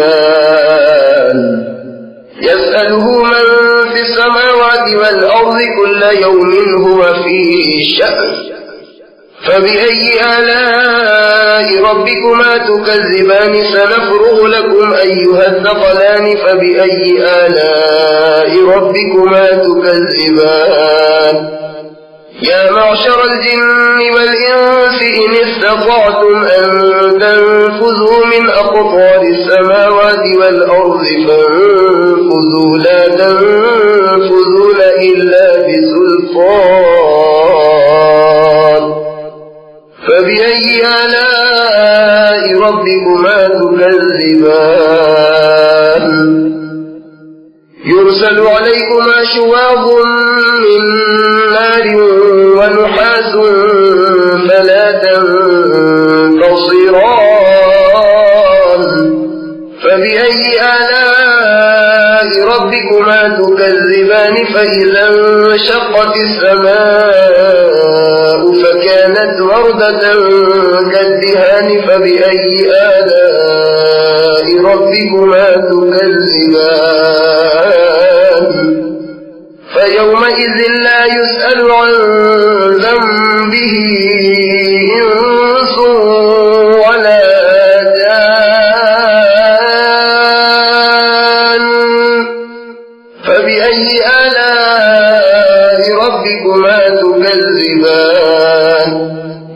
تكذبان يسأله من في السماوات والأرض كل يوم هو في شأن فبأي آلاء ربكما تكذبان سنفرغ لكم أيها الثقلان فبأي آلاء ربكما تكذبان يا معشر الجن والإنس إن استطعتم أن تنفذوا من أقطار السماوات والأرض فانفذوا لا تنفذون إلا بسلطان فبأي آلاء ربكما تكذبان يرسل عليكما شواظ من نار ونحاس فلا تنتصران فبأي آلاء ربكما تكذبان فإذا انشقت السماء فكانت وردة كالدهان فبأي آلاء ربكما تكذبان فيومئذ لا يسأل عن ذنبه إنس ولا جان فبأي آلاء ربكما تكذبان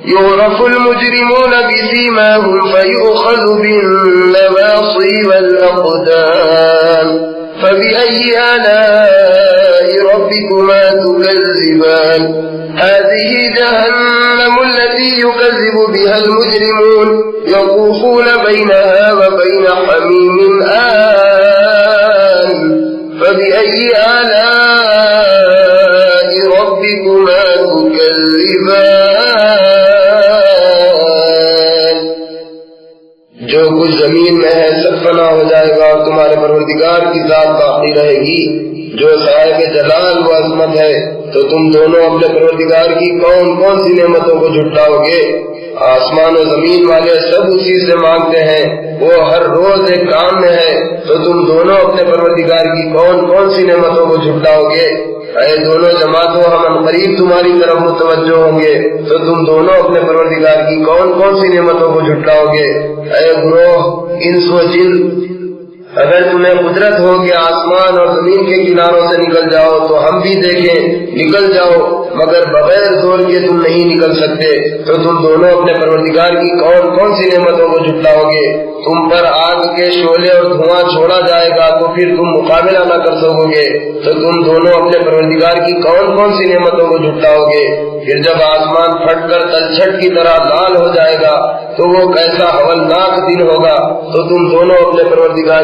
يعرف المجرمون بسيماهم فيؤخذ بالنواصي والأقدام فبأي آلاء ربكما تكذبان هذه جهنم التي يكذب بها المجرمون يطوفون بينها وبين حميم آن فبأي آلاء ربكما تكذبان جو کچھ زمین میں ہے سب فنا ہو جائے گا اور تمہارے پروردگار کی ذات باقی رہے گی جو صاحب جلال و عظمت ہے۔ تو تم دونوں اپنے پروردگار کی کون کون سی نعمتوں کو جھٹلاؤ گے؟ آسمان و زمین والے سب اسی سے مانگتے ہیں، وہ ہر روز ایک کام میں ہے، تو تم دونوں اپنے پروردگار کی کون کون سی نعمتوں کو جھٹلاؤ گے؟ اے دونوں جماعتوں ہم قریب تمہاری طرف متوجہ ہوں گے، تو تم دونوں اپنے پروردگار کی کون کون سی نعمتوں کو جھٹلاؤ گے؟ اے گروہ انس و جن، اگر تمہیں قدرت ہو کہ آسمان اور زمین کے کناروں سے نکل جاؤ تو ہم بھی دیکھیں، نکل جاؤ، مگر بغیر زور کے تم نہیں نکل سکتے، تو تم دونوں اپنے پروردگار کی کون کون سی نعمتوں کو جھٹلاؤ گے؟ تم پر آگ کے شعلے اور دھواں چھوڑا جائے گا تو پھر تم مقابلہ نہ کر سکو گے، تو تم دونوں اپنے پروردگار کی کون کون سی نعمتوں کو جھٹلاؤ گے؟ پھر جب آسمان پھٹ کر تلچھٹ کی طرح لال ہو جائے گا تو وہ کیسا ہولناک دن ہوگا، تو تم دونوں اپنے پروردگار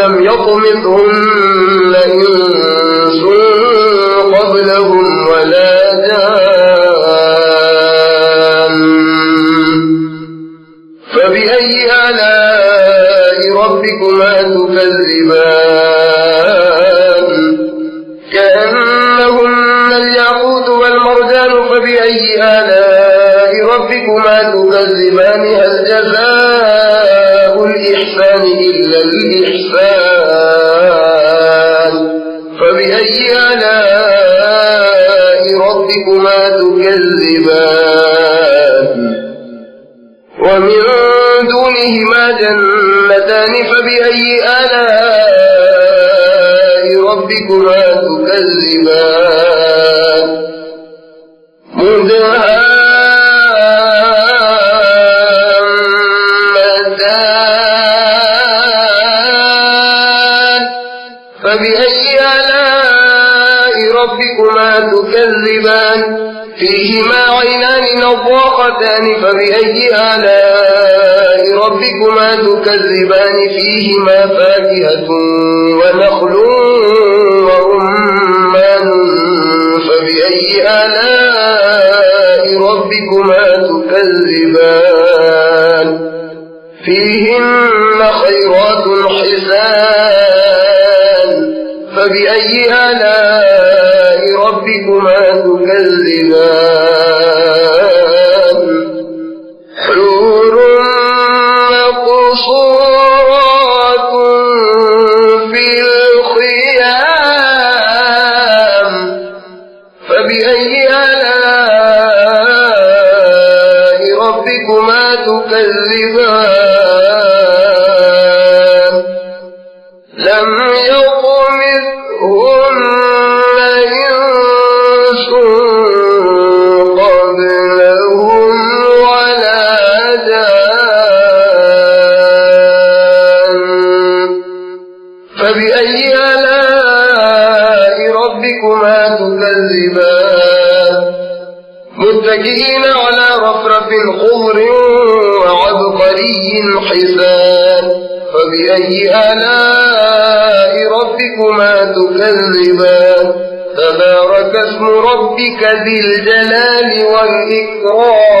لم يطمثهن إنس قبلهم ولا جان فبأي آلاء ربكما تكذبان كأنهن الياقوت والمرجان فبأي آلاء ربكما تكذبان هل جزاء الإحسان إلا الإحسان فبأي آلاء ربكما تكذبان ومن دونهما جنتان فبأي آلاء ربكما تكذبان فبأي آلاء ربكما تكذبان فيهما عينان نضاختان فبأي آلاء ربكما تكذبان فيهما فاكهة ونخل ورمان فبأي آلاء ربكما تكذبان فيهن خيرات حسان فبأي آلاء ربكما تكذبان حور مقصورات في الخيام فبأي آلاء ربكما تكذبان لم يطمثهن إنس قبلهم ولا جان فبأي آلاء ربكما تكذبان متكئين على رفرف خضر وعبقري حسان فبأي آلاء ربكما تكذبان تبارك اسم ربك ذي الجلال والإكرام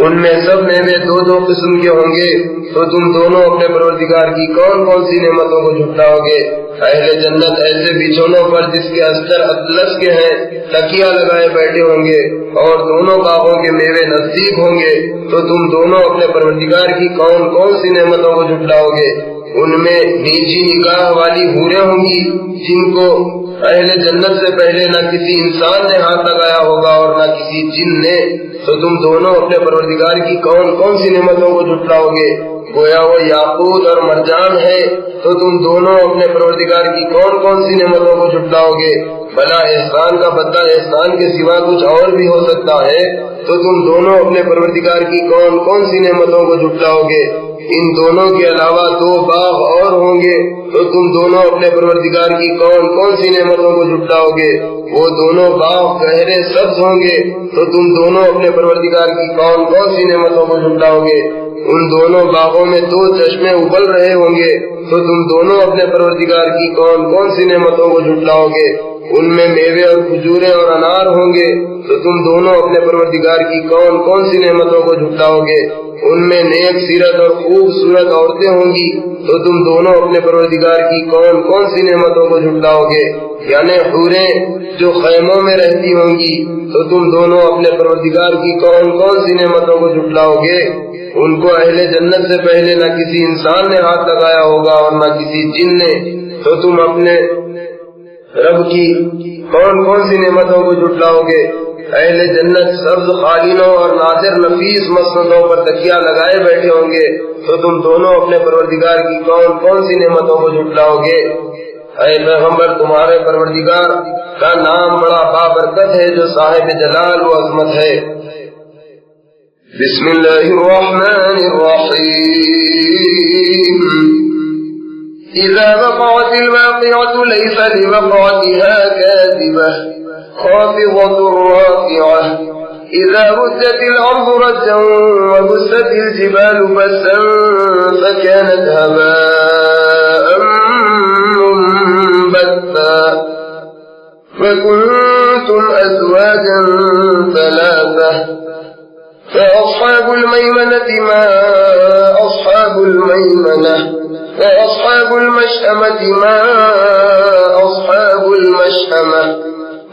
ان میں سب میوے دو دو قسم کے ہوں گے، تو تم دونوں اپنے پروردگار کی کون کون سی نعمتوں کو جھٹلاؤ گے؟ اہل جنت ایسے بچھونوں پر جس کے استر اطلس کے ہیں تکیہ لگائے بیٹھے ہوں گے، اور دونوں باغوں کے میوے نزدیک ہوں گے، تو تم دونوں اپنے پروردگار کی کون کون سی نعمتوں کو جھٹلاؤ گے؟ ان میں نیچی نگاہ والی حوریں ہوں گی جن کو اہل جنت سے پہلے نہ کسی انسان نے ہاتھ لگایا ہوگا اور نہ کسی جن نے، تو تم دونوں اپنے پروردگار کی کون کون سی نعمتوں کو جھٹلاؤ گے؟ گویا وہ یاقوت اور مرجان ہے، تو تم دونوں اپنے پروردگار کی کون کون سی نعمتوں کو جھٹلاؤ گے؟ بھلا احسان کا بدلہ احسان کے سوا کچھ اور بھی ہو سکتا ہے، تو تم دونوں اپنے پروردگار کی کون کون سی نعمتوں کو جھٹلاؤ گے؟ ان دونوں کے علاوہ دو باغ اور ہوں گے، تو تم دونوں اپنے پروردگار کی کون کون سی نعمتوں کو جھٹلاؤ گے؟ وہ دونوں باغ گہرے سبز ہوں گے، تو تم دونوں اپنے پروردگار کی کون کون سی نعمتوں کو جھٹلاؤ گے؟ ان دونوں باغوں میں دو چشمے ابل رہے ہوں گے، تو تم دونوں اپنے پروردگار کی کون کون سی نعمتوں کو جھٹلاؤ گے؟ ان میں میوے اور کھجورے اور انار ہوں گے، تو تم دونوں اپنے پروردگار کی کون کون سی نعمتوں کو جھٹلاؤ گے؟ ان میں نیک سیرت اور خوبصورت عورتیں ہوں گی، تو تم دونوں اپنے پروردگار کی کون کون سی نعمتوں کو جھٹلاؤ گے؟ یعنی حوریں جو خیموں میں رہتی ہوں گی، تو تم دونوں اپنے پروردگار کی کون کون سی نعمتوں کو جھٹلاؤ گے؟ ان کو اہل جنت سے پہلے نہ کسی انسان نے ہاتھ لگایا ہوگا اور نہ کسی جن نے، تو تم اپنے رب کی کون کون سی نعمتوں کو جھٹلاؤ گے؟ اہل جنت سبز قالینوں اور نادر نفیس مسندوں پر تکیہ لگائے بیٹھے ہوں گے، تو تم دونوں اپنے پروردگار کی کون کون سی نعمتوں کو جھٹلاؤ گے؟ اے پیغمبر، تمہارے پروردگار کا نام بڑا بابرکت ہے جو صاحب جلال و عظمت ہے۔ بسم اللہ الرحمن الرحیم۔ اذا وقعت الواقعة ليس لوقعتها كاذبة خافضة رافعة اذا رجت الارض رجا وبست الجبال بسا فكانت هباء منبثا وكنتم ازواجا ثلاثة فاصحاب الميمنة ما اصحاب الميمنة وأصحاب المشأمة ما أصحاب المشأمة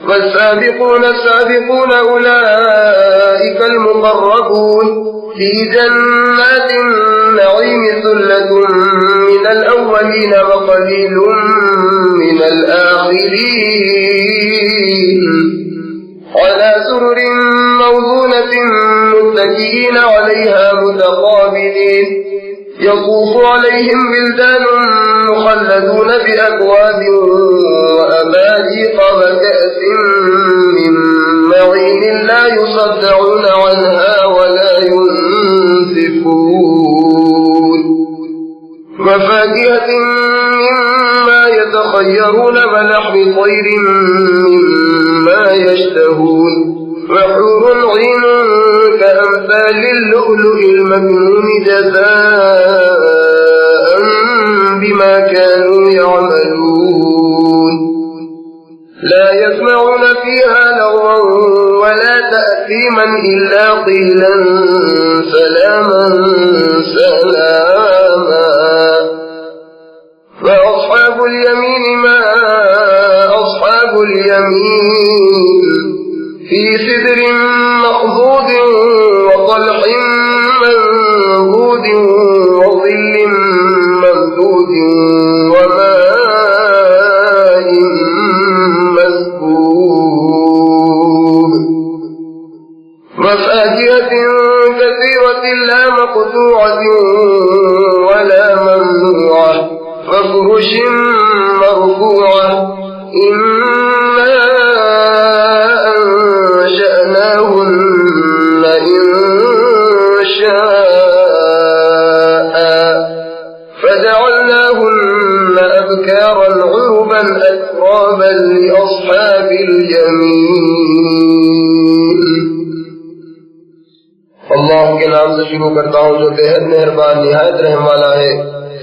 والسابقون السابقون أولئك المقربون في جنات النعيم ثلة من الأولين وقليل من الآخرين على سرر موضونة متكئين عليها متقابلين يطوف عليهم ولدان مخلدون بأكواب وأباريق وكأس من معين لا يصدعون عنها ولا ينزفون وفاكهة مما يتخيرون ولحم طير مما يشتهون وحور عين كأمثال اللؤلؤ المكنون جزاء بما كانوا يعملون لا يسمعون فيها لغوا ولا تأثيما إلا قيلا سلاما سلاما وأصحاب اليمين ما أصحاب اليمين في سدر مخضود وطلح منضود وظل ممدود وماء مسكوب وفاكهة كثيرة لا مقطوعة ولا ممنوعة وفرش مرفوعة إنا أنشأناهن إنشاء فجعلناهن أبكارا عربا أترابا لأصحاب اليمين۔ اللہ کے نام سے شروع کرتا ہوں جو بے حد مہربان نہایت رحم والا ہے۔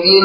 3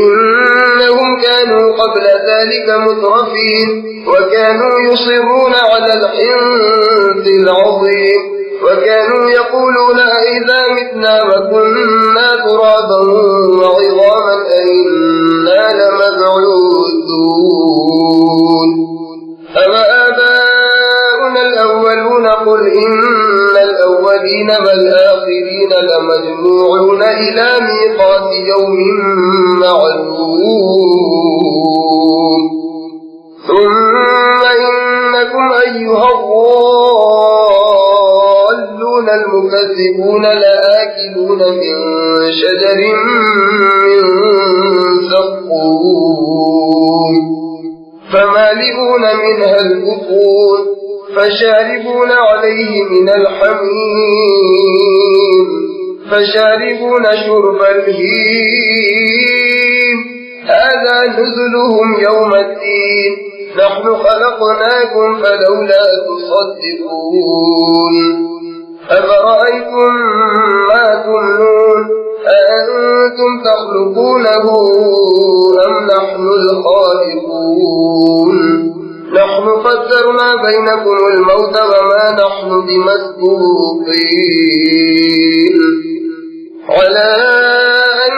إنهم كانوا قبل ذلك مترفين وكانوا يصرون على الحنث العظيم وكانوا يقولون إذا متنا وكنا ترابا وعظاما أئنا لمبعوثون أوآباؤنا الأولون قل إن الأولين والآخرين لمجموعون إلى ميقات يوم معلوم ثم إنكم أيها الضالون المكذبون لآكلون من شجر من زقوم فمالئون منها البطون فشاربون عليه من الحميم فشاربون شرب الهيم هذا نزلهم يوم الدين نحن خلقناكم فلولا تصدقون أفرأيتم ما تمنون أأنتم تخلقونه أم نحن الخالقون نحن قدرنا بينكم الموت وما نحن بمسبوقين على أن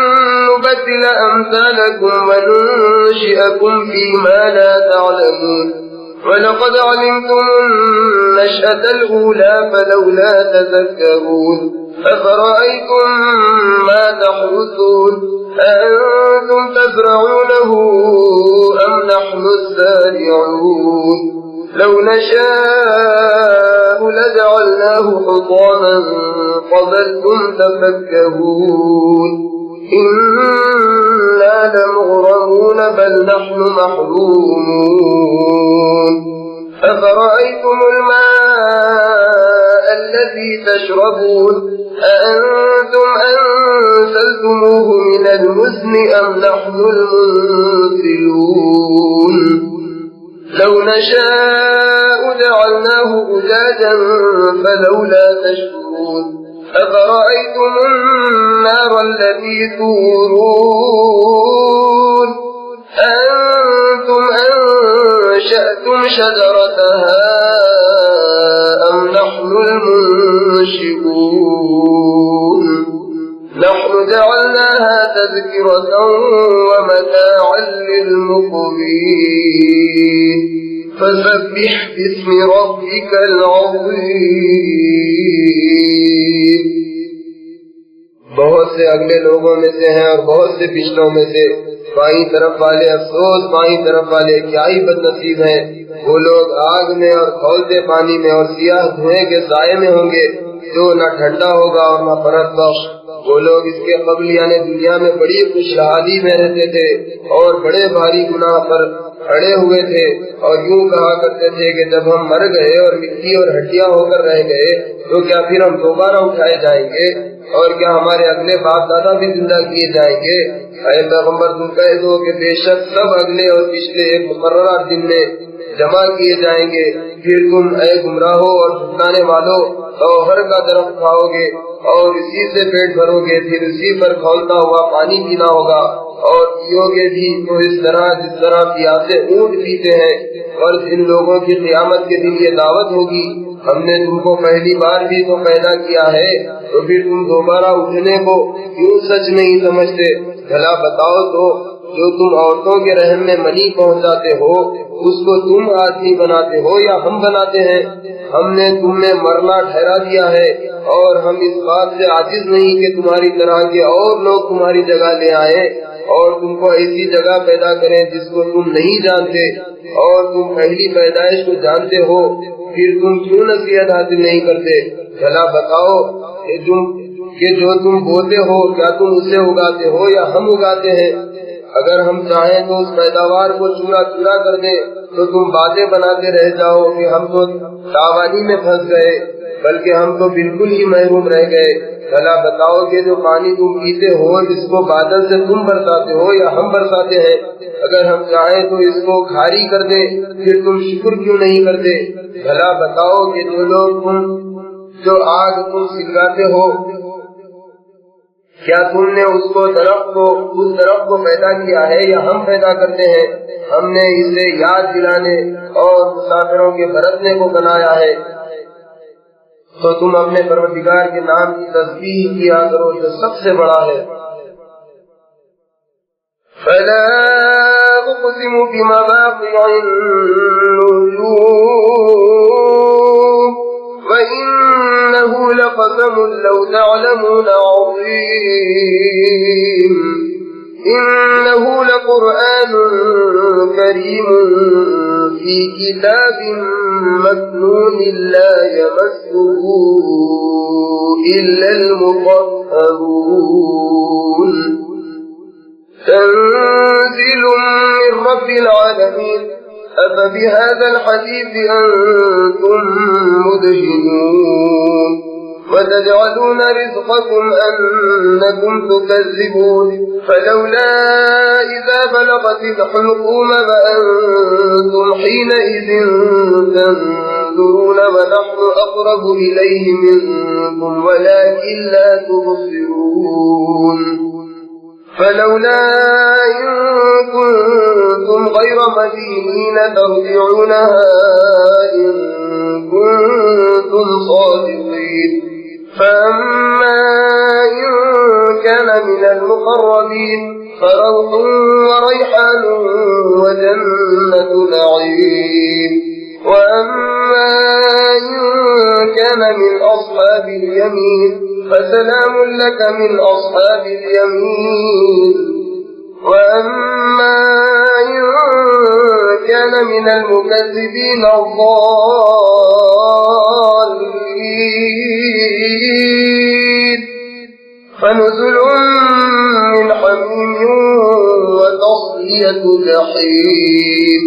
نبدل أمثالكم وننشئكم فيما لا تعلمون ولقد علمتم النشأة الأولى فلولا تذكرون أفرأيتم ما تحرثون أأنتم تزرعونه أم نحن الزارعون لو نشاء لجعلناه حطاما فظلتم تفكهون إنا لمغرمون بل نحن محرومون أفرأيتم الماء الذي تشربون أأنتم أنزلتموه من المزن أم نحن المنزلون لو نشاء جعلناه أجاجا فلولا تشكرون أفرأيتم النار التي تورون أنتم أنشأتم شجرتها أم نحن المنشئون تذكرة ومتاعا للمقوين فسبح باسم ربك العظيم. بہت سے اگلے لوگوں میں سے ہیں اور بہت سے پچھلوں میں سے. بائیں طرف والے افسوس، بائیں طرف والے کیا ہی بد نصیب ہیں. وہ لوگ آگ میں اور کھولتے پانی میں اور سیاہ دھوئیں کے سائے میں ہوں گے جو نہ ٹھنڈا ہوگا اور نہ فرق بخش. وہ لوگ اس کے قبل یعنی دنیا میں بڑی خوشحالی میں رہتے تھے اور بڑے بھاری گناہ پر کھڑے ہوئے تھے اور یوں کہا کرتے تھے کہ جب ہم مر گئے اور مٹی اور ہڈیاں ہو کر رہ گئے تو کیا پھر ہم دوبارہ اٹھائے جائیں گے اور کیا ہمارے اگلے باپ دادا بھی زندہ کیے جائیں گے؟ اے پیغمبر تم کہہ دو کہ بے شک سب اگلے اور پچھلے ایک مقررہ دن میں جمع کیے جائیں گے. پھر تم اے گمراہو اور جھٹلانے والو توہر کا درخت کھاؤ گے اور اسی سے پیٹ بھرو گے، پھر اسی پر کھولتا ہوا پانی پینا ہوگا اور پیو گے بھی تو اس طرح جس طرح پیاسے اونٹ پیتے ہیں. اور ان لوگوں کی قیامت کے دن یہ دعوت ہوگی ہم نے تم کو پہلی بار بھی تو پیدا کیا ہے تو پھر تم دوبارہ اٹھنے کو کیوں سچ نہیں سمجھتے؟ بھلا بتاؤ تو جو تم عورتوں کے رحم میں منی پہنچاتے ہو اس کو تم آدمی بناتے ہو یا ہم بناتے ہیں؟ ہم نے تم میں مرنا ٹھہرا دیا ہے اور ہم اس بات سے عاجز نہیں کہ تمہاری طرح کے اور لوگ تمہاری جگہ لے آئیں اور تم کو ایسی جگہ پیدا کریں جس کو تم نہیں جانتے اور تم پہلی پیدائش کو جانتے ہو، پھر تم کیوں نصیحت حاصل نہیں کرتے؟ بھلا بتاؤ کہ جو تم بوتے ہو کیا تم اسے اگاتے ہو یا ہم اگاتے ہیں؟ اگر ہم چاہیں تو اس پیداوار کو چورا چورا کر دیں تو تم باتیں بناتے رہ جاؤ کہ ہم تو تاوانی میں پھنس گئے، بلکہ ہم تو بالکل ہی محروم رہ گئے. بھلا بتاؤ کہ جو پانی تم پیتے ہو اس کو بادل سے تم برساتے ہو یا ہم برساتے ہیں؟ اگر ہم چاہیں تو اس کو کھاری کر دیں پھر تم شکر کیوں نہیں کرتے؟ بھلا بتاؤ کہ جو آگ تم سلگاتے ہو کیا تم نے اس درخت کو پیدا کیا ہے یا ہم پیدا کرتے ہیں؟ ہم نے اسے یاد دلانے اور مسافروں کے برتنے کو بنایا ہے. تو تم اپنے پروردگار کے نام کی تسبیح کیا کرو جو سب سے بڑا ہے. فلا اقسم بمواقع النجوم وإنه لقسم لو تعلمون عظيم إنه لقرآن كريم في كتاب مكنون لا يمسه إلا المطهرون تنزيل من رب العالمين أفبهذا الحديث أنتم مدهنون وتجعلون رزقكم أنكم تكذبون فلولا إذا بلغت الحلقوم وأنتم حينئذ تنظرون ونحن أقرب إليه منكم ولكن لا تبصرون فلولا إن كنتم غير مدينين ترجعونها إن كنتم صادقين فأما إن كان من المقربين فروح وريحان وجنة نعيم وأما إن كان من أصحاب اليمين فسلام لك من أصحاب اليمين وأما إن كان من المكذبين الضالين فنزل من حميم وتصلية جحيم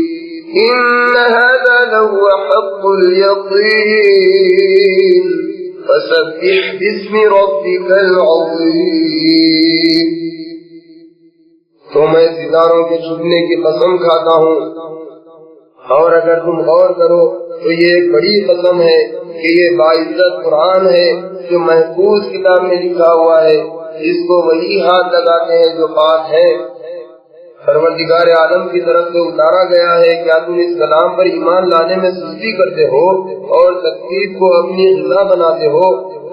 إن هذا لهو حق اليقين فسبح باسم ربك العظيم. تو میں ستاروں کے چھپنے کی قسم کھاتا ہوں اور اگر تم غور کرو تو یہ ایک بڑی قسم ہے کہ یہ باعزت قرآن ہے جو محفوظ کتاب میں لکھا ہوا ہے، اس کو وہی ہاتھ لگاتے ہیں جو پاک ہے، پروردگار عالم کی طرف سے اتارا گیا ہے. کیا تم اس کلام پر ایمان لانے میں سستی کرتے ہو اور تکلیف کو اپنی غذا بناتے ہو؟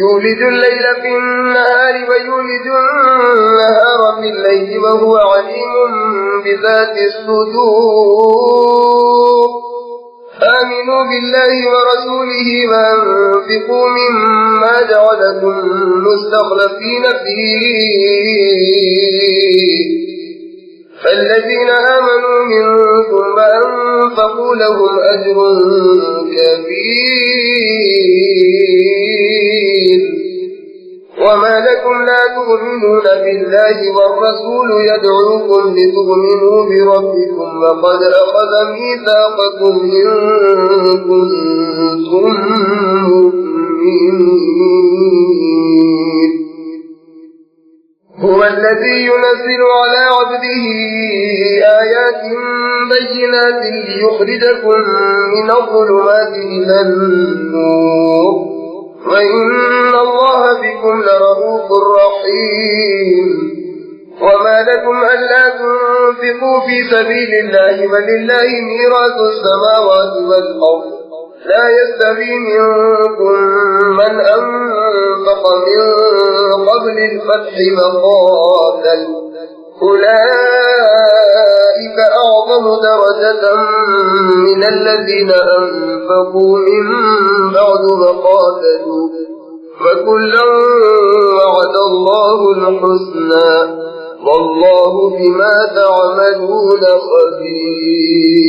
يولج الليل في النهار ويولج النهار في الليل وهو عليم بذات الصدور। آمنوا بالله ورسوله وأنفقوا مما جعلكم مستخلفين فيه، فالذين آمنوا منكم وأنفقوا لهم أجر كبير. وما لكم لا تؤمنون بالله والرسول يدعوكم لتؤمنوا بربكم وقد أخذ ميثاقكم إن كنتم مؤمنين. هو الذي ينزل على عبده آيات بينات ليخرجكم من الظلمات إلى النور وإن الله بكم لرؤوف رحيم. وما لكم ألا تنفقوا في سبيل الله ولله ميراث السماوات والأرض لا يستوي منكم من أنفق من قبل الفتح وقاتل أولئك أعظم درجة من الذين أنفقوا من بعد وقاتلوا وكلا وعد الله الحسنى والله بما تعملون خبير.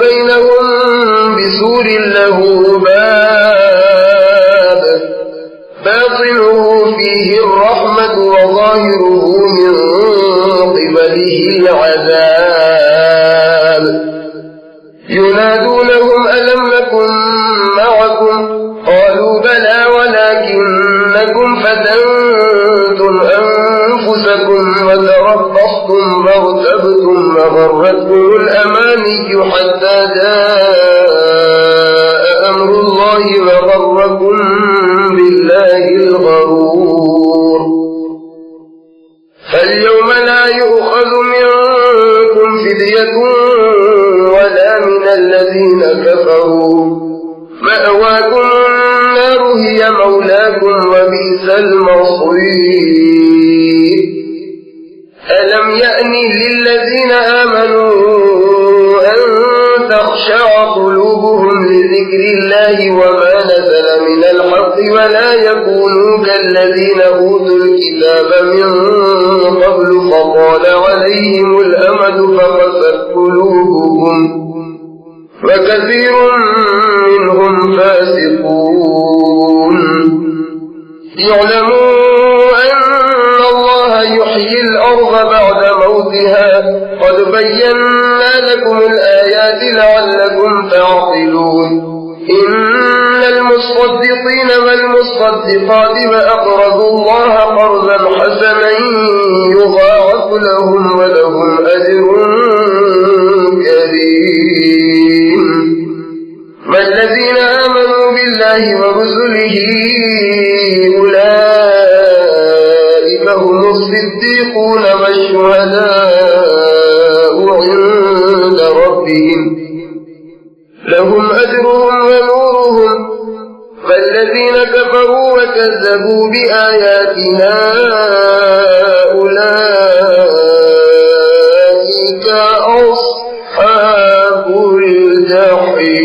بَيْنَهُم بِسُورٍ لَّهُ بَابٌ باطنه فيه الرحمة وظاهره من قبله العذاب ينادونهم ألم نكن معكم قالوا بلى ولكنكم فتنتم أنفسكم وتربصتم وارتبتم وغرتكم الأماني حتى جاء أمر الله وغركم بالله الغرور فاليوم لا يؤخذ منكم فدية ولا من الذين كفروا مأواكم النار هي مولاكم وبئس المصير ألم يأن للذين آمنوا أن تخشع قلوبهم لذكر الله وما نزل من الحق ولا يكونوا كالذين أوتوا الكتاب من قبل فطال عليهم الأمد فقست قلوبهم وكثير منهم فاسقون يعلموا أن الله يحيي الأرض بعد موتها قد بينا لكم الآيات لعلكم تعقلون إن المصدقين والمصدقات وأقرضوا الله قرضا حسنا يضاعف لهم ولهم أجر كريم والذين آمنوا بالله ورسله أولئك هم الصديقون والشهداء عند ربهم لهم أجرهم ونورهم والذين كفروا وكذبوا بآياتنا أولئك أصحاب الجحيم।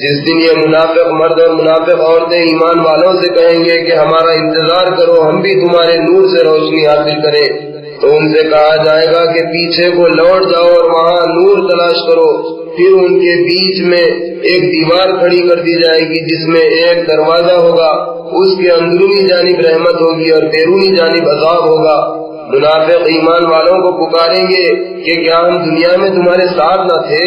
جس دن یہ منافق مرد اور منافق عورتیں ایمان والوں سے کہیں گے کہ ہمارا انتظار کرو، ہم بھی تمہارے نور سے روشنی حاصل کریں، تو ان سے کہا جائے گا کہ پیچھے کو لوٹ جاؤ اور وہاں نور تلاش کرو۔ پھر ان کے بیچ میں ایک دیوار کھڑی کر دی جائے گی جس میں ایک دروازہ ہوگا، اس کے اندرونی جانب رحمت ہوگی اور بیرونی جانب عذاب ہوگا۔ منافق ایمان والوں کو پکاریں گے کہ کیا ہم دنیا میں تمہارے ساتھ نہ تھے؟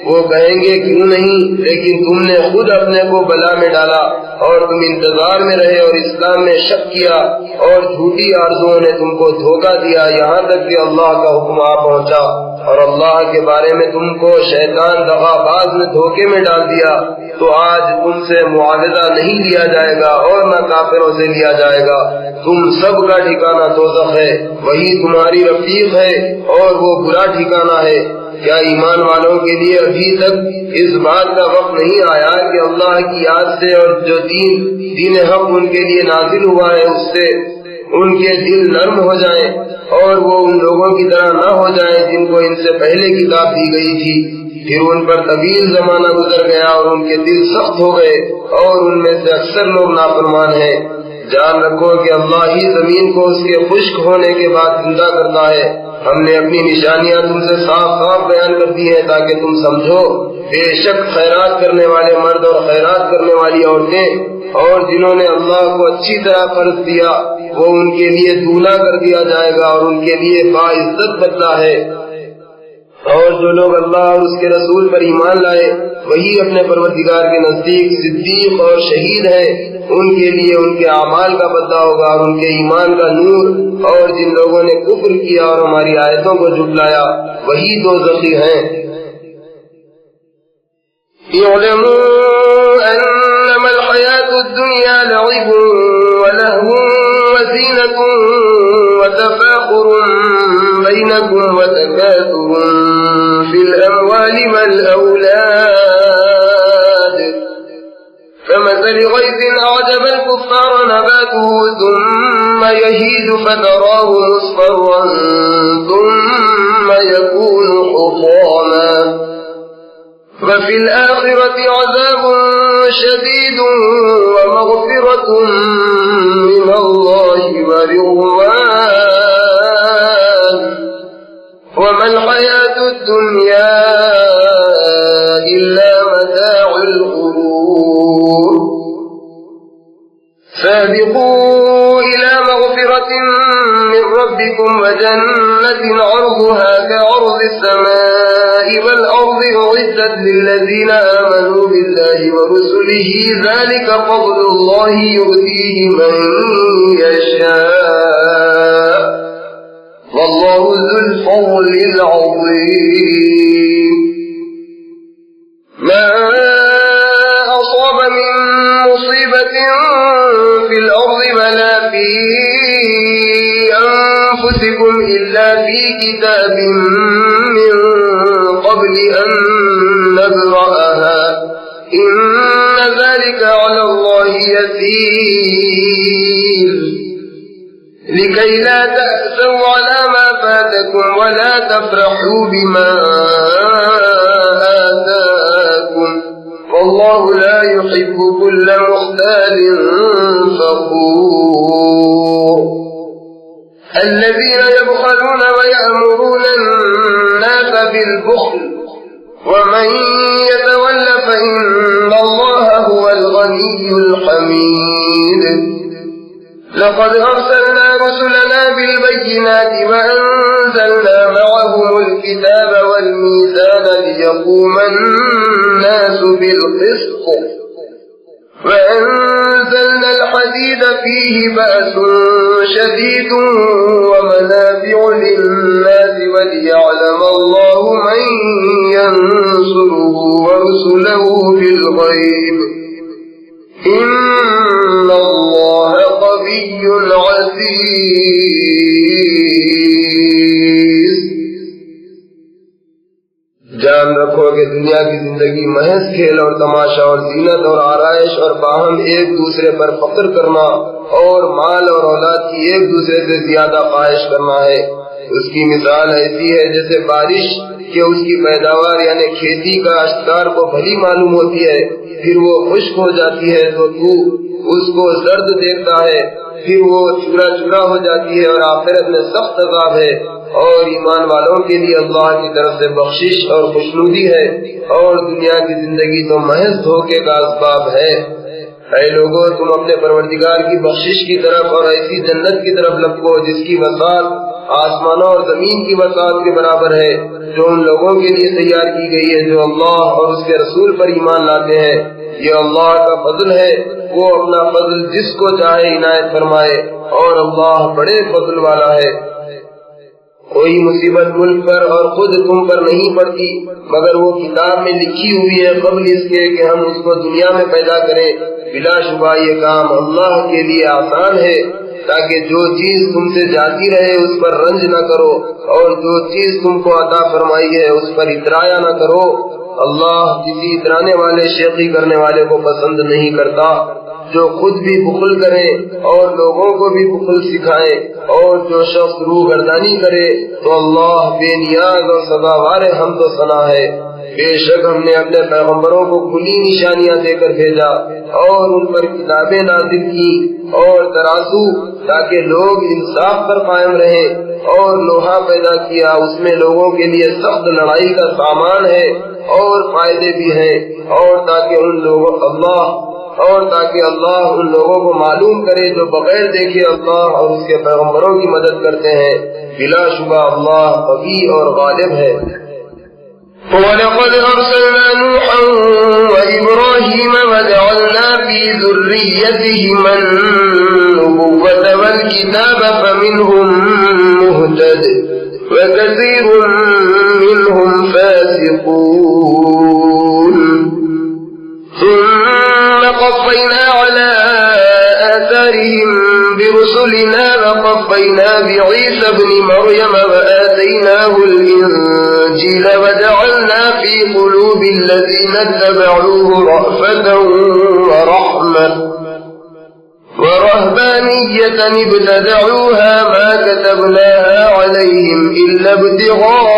وہ کہیں گے کیوں نہیں، لیکن تم نے خود اپنے کو بلا میں ڈالا اور تم انتظار میں رہے اور اسلام میں شک کیا اور جھوٹی آرزوؤں نے تم کو دھوکہ دیا، یہاں تک کہ اللہ کا حکم آ پہنچا اور اللہ کے بارے میں تم کو شیطان دغا باز نے دھوکے میں ڈال دیا۔ تو آج تم سے معاوضہ نہیں لیا جائے گا اور نہ کافروں سے لیا جائے گا، تم سب کا ٹھکانہ دوزخ ہے، وہی تمہاری رفیق ہے اور وہ برا ٹھکانہ ہے۔ کیا ایمان والوں کے لیے ابھی تک اس بات کا وقت نہیں آیا کہ اللہ کی یاد سے اور جو دین حق ان کے لیے نازل ہوا ہے اس سے ان کے دل نرم ہو جائیں اور وہ ان لوگوں کی طرح نہ ہو جائیں جن کو ان سے پہلے کتاب دی گئی تھی، پھر ان پر طویل زمانہ گزر گیا اور ان کے دل سخت ہو گئے اور ان میں سے اکثر لوگ نافرمان ہیں۔ جان رکھو کہ اللہ ہی زمین کو اس کے خشک ہونے کے بعد زندہ کرتا ہے۔ ہم نے اپنی نشانیاں تم سے صاف صاف بیان کر دی ہیں تاکہ تم سمجھو۔ بے شک خیرات کرنے والے مرد اور خیرات کرنے والی عورتیں اور جنہوں نے اللہ کو اچھی طرح فرض دیا وہ ان کے لیے دونا کر دیا جائے گا اور ان کے لیے باعزت بدلہ ہے۔ اور جو لوگ اللہ اور اس کے رسول پر ایمان لائے وہی اپنے پروردگار کے نزدیک صدیق اور شہید ہیں، ان کے لیے ان کے اعمال کا بدلہ ہوگا اور ان کے ایمان کا نور۔ اور جن لوگوں نے کفر کیا اور ہماری آیتوں کو جھٹلایا وہی دوزخی ہیں۔ اعلموا انما الحیاة الدنیا لعب ولہو وزینۃ وتفاخر بینکم وتکاثر فی الاموال والاولاد كمثل غيث أعجب الكفار نباته ثم يهيج فتراه مصفرا ثم يكون حطاما وفي الآخرة عذاب شديد ومغفرة من الله ورضوان وما الحياة الدنيا إلا متاع الغرور سابقوا إلى مغفرة من ربكم وجنة عرضها كعرض السماء والأرض أعدت للذين آمنوا بالله ورسله ذلك فضل الله يؤتيه من يشاء والله ذو الفضل العظيم ما أصاب من مصيبة في الأرض ولا في أنفسكم إلا في كتاب من قبل أن نبرأها إن ذلك على الله يسير لكي لا تأسوا على ما فاتكم ولا تفرحوا بما آتاكم والله لا يحب كل مختال فخور الذين يبخلون ويأمرون الناس بالبخل ومن يتول فإن الله هو الغني الحميد لقد أرسلنا رسلنا بالبينات وأنزلنا معهم الكتاب والميزان ليقوم الناس بالقسط وأنزلنا الحديد فيه بأس شديد ومنافع للناس وليعلم الله من ينصره ورسله بالغيب إن الله قوي عزيز جان رکھو کہ دنیا کی زندگی محض کھیل اور تماشا اور زینت اور آرائش اور باہم ایک دوسرے پر فخر کرنا اور مال اور اولاد کی ایک دوسرے سے زیادہ خواہش کرنا ہے۔ اس کی مثال ایسی ہے جیسے بارش کہ اس کی پیداوار یعنی کھیتی کا اشتکار کو بھلی معلوم ہوتی ہے، پھر وہ خشک ہو جاتی ہے تو تو اس کو زرد دیکھتا ہے، پھر وہ چورا چورا ہو جاتی ہے اور آخرت میں سخت عذاب ہے۔ اور ایمان والوں کے لیے اللہ کی طرف سے بخشش اور خوشنودی ہے، اور دنیا کی زندگی تو محض دھوکے کا اسباب ہے۔ اے لوگوں، تم اپنے پروردگار کی بخشش کی طرف اور ایسی جنت کی طرف لپکو جس کی وسعت آسمانوں اور زمین کی وسعت کے برابر ہے، جو ان لوگوں کے لیے تیار کی گئی ہے جو اللہ اور اس کے رسول پر ایمان لاتے ہیں۔ یہ اللہ کا فضل ہے، وہ اپنا فضل جس کو چاہے عنایت فرمائے، اور اللہ بڑے فضل والا ہے۔ کوئی مصیبت ملک پر اور خود تم پر نہیں پڑتی مگر وہ کتاب میں لکھی ہوئی ہے قبل اس کے کہ ہم اس کو دنیا میں پیدا کریں۔ بلا شبہ یہ کام اللہ کے لیے آسان ہے، تاکہ جو چیز تم سے جاتی رہے اس پر رنج نہ کرو، اور جو چیز تم کو عطا فرمائی ہے اس پر اترایا نہ کرو۔ اللہ کسی اترانے والے شیخی کرنے والے کو پسند نہیں کرتا۔ جو خود بھی بخل کرے اور لوگوں کو بھی بخل سکھائے، اور جو شخص روح گردانی کرے تو اللہ بے نیاز اور سزاوار حمد و ثنا ہے۔ بے شک ہم نے اپنے پیغمبروں کو کھلی نشانیاں دے کر بھیجا اور ان پر کتابیں نازل کی اور ترازو تاکہ لوگ انصاف پر قائم رہیں، اور لوہا پیدا کیا، اس میں لوگوں کے لیے سخت لڑائی کا سامان ہے اور فائدے بھی ہیں، اور تاکہ اللہ ان لوگوں کو معلوم کرے جو بغیر دیکھے اللہ اور اس کے پیغمبروں کی مدد کرتے ہیں۔ بلا شبہ اللہ قوی اور غالب ہے۔
وَلَقَدْ أَرْسَلْنَا نُوحًا وَإِبْرَاهِيمَ وَجَعَلْنَا فِي ذُرِّيَّتِهِمَا النُّبُوَّةَ وَالْكِتَابَ فَمِنْهُم مُّهْتَدٍ وَكَثِيرٌ مِّنْهُمْ فَاسِقُونَ ثُمَّ قَفَّيْنَا عَلَى آثَارِهِم بِرُسُلِنَا وَقَفَّيْنَا بِعِيسَى ابْنِ مَرْيَمَ وَآتَيْنَاهُ الْإِنجِيلَ وَجَعَلْنَا فِي قُلُوبِ الَّذِينَ اتَّبَعُوهُ رَأْفَةً وَرَحْمَةً وَرَهْبَانِيَّةً ابْتَدَعُوهَا مَا كَتَبْنَاهَا عَلَيْهِمْ إِلَّا ابْتِغَاءَ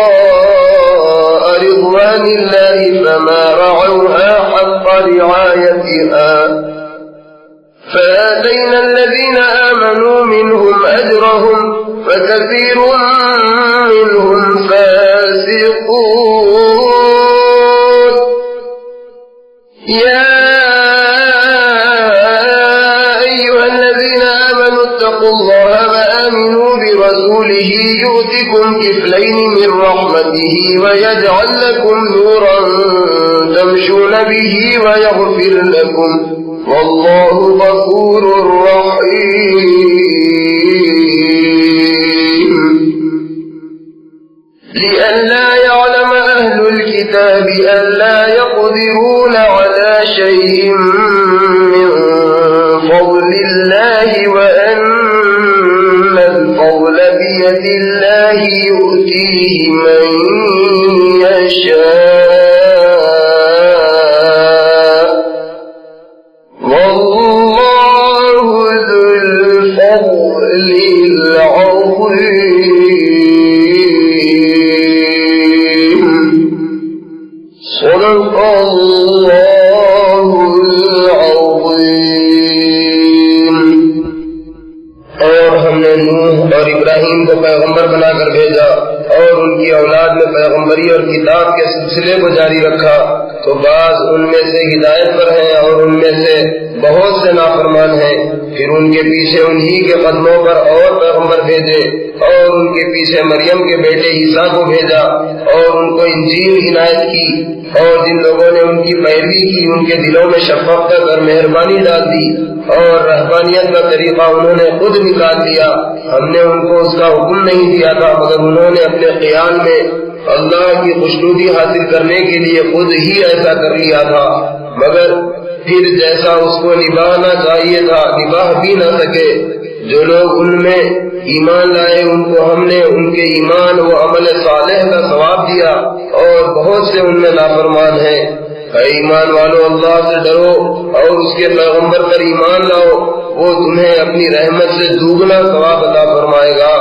رِضْوَانِ اللَّهِ فَمَا رَعَوْهَا حَقَّ رِعَايَتِهَا فَآتَيْنَا الَّذِينَ آمَنُوا مِنْهُمْ أَجْرَهُمْ وَكَثِيرٌ مِّنْهُمْ فَاسِقُونَ يَا أَيُّهَا الَّذِينَ آمَنُوا اتَّقُوا اللَّهَ وَآمِنُوا بِرَسُولِهِ يُؤْتِكُمْ كِفْلَيْنِ مِنْ رَحْمَتِهِ وَيَجْعَلْ لَكُمْ نُورًا تَمْشُونَ بِهِ وَيَغْفِرْ لَكُمْ وَاللَّهُ غَفُورٌ رَّحِيمٌ لِئَلَّا يَعْلَمَ أَهْلُ الْكِتَابِ أَلَّا يَقْدِرُونَ عَلَى شَيْءٍ مِّن فَضْلِ اللَّهِ وَأَنَّ الْفَضْلَ بِيَدِ اللَّهِ يُؤْتِيهِ مَن يَشَاءُ وَاللَّهُ ذُو الْفَضْلِ الْعَظِيمِ صدق اللہ العظیم۔
اور ہم نے نوح اور ابراہیم کو پیغمبر بنا کر بھیجا اور ان کی اولاد میں پیغمبری اور کتاب کے سلسلے کو جاری رکھا، تو بعض ان میں سے ہدایت پر ہیں اور ان میں سے بہت سے نافرمان ہیں۔ پھر ان کے پیچھے انہی کے قدموں پر اور پیغمبر بھیجے، اور ان کے پیچھے مریم کے بیٹے عیسیٰ کو بھیجا اور ان کو انجیل عنایت کی، اور جن لوگوں نے ان کی پیروی کی ان کے دلوں میں شفقت اور مہربانی ڈال دی، اور رہبانیت کا طریقہ انہوں نے خود نکال لیا۔ ہم نے ان کو اس کا حکم نہیں دیا تھا مگر انہوں نے اپنے خیال میں اللہ کی خوشنودی حاصل کرنے کے لیے خود ہی ایسا کر لیا تھا، مگر پھر جیسا اس کو نبھانا چاہیے تھا نبھا بھی نہ سکے۔ جو لوگ ان میں ایمان لائے ان کو ہم نے ان کے ایمان و عمل صالح کا ثواب دیا، اور بہت سے ان میں نافرمان ہیں۔ اے ایمان والو، اللہ سے ڈرو اور اس کے پیغمبر پر ایمان لاؤ، وہ تمہیں اپنی رحمت سے دوگنا ثواب عطا فرمائے گا۔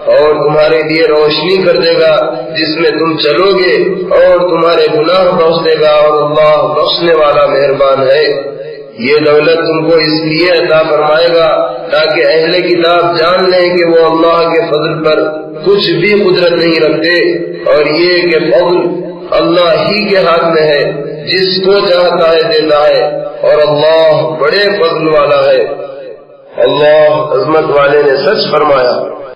اور تمہارے لیے روشنی کر دے گا جس میں تم چلو گے، اور تمہارے گناہ بخش دے گا، اور اللہ بخشنے والا مہربان ہے۔ یہ دولت تم کو اس لیے عطا فرمائے گا تاکہ اہل کتاب جان لیں کہ وہ اللہ کے فضل پر کچھ بھی قدرت نہیں رکھتے، اور یہ کہ فضل اللہ ہی کے ہاتھ میں ہے، جس کو چاہتا ہے دیتا ہے، اور اللہ بڑے فضل والا ہے۔ اللہ عظمت والے نے سچ فرمایا۔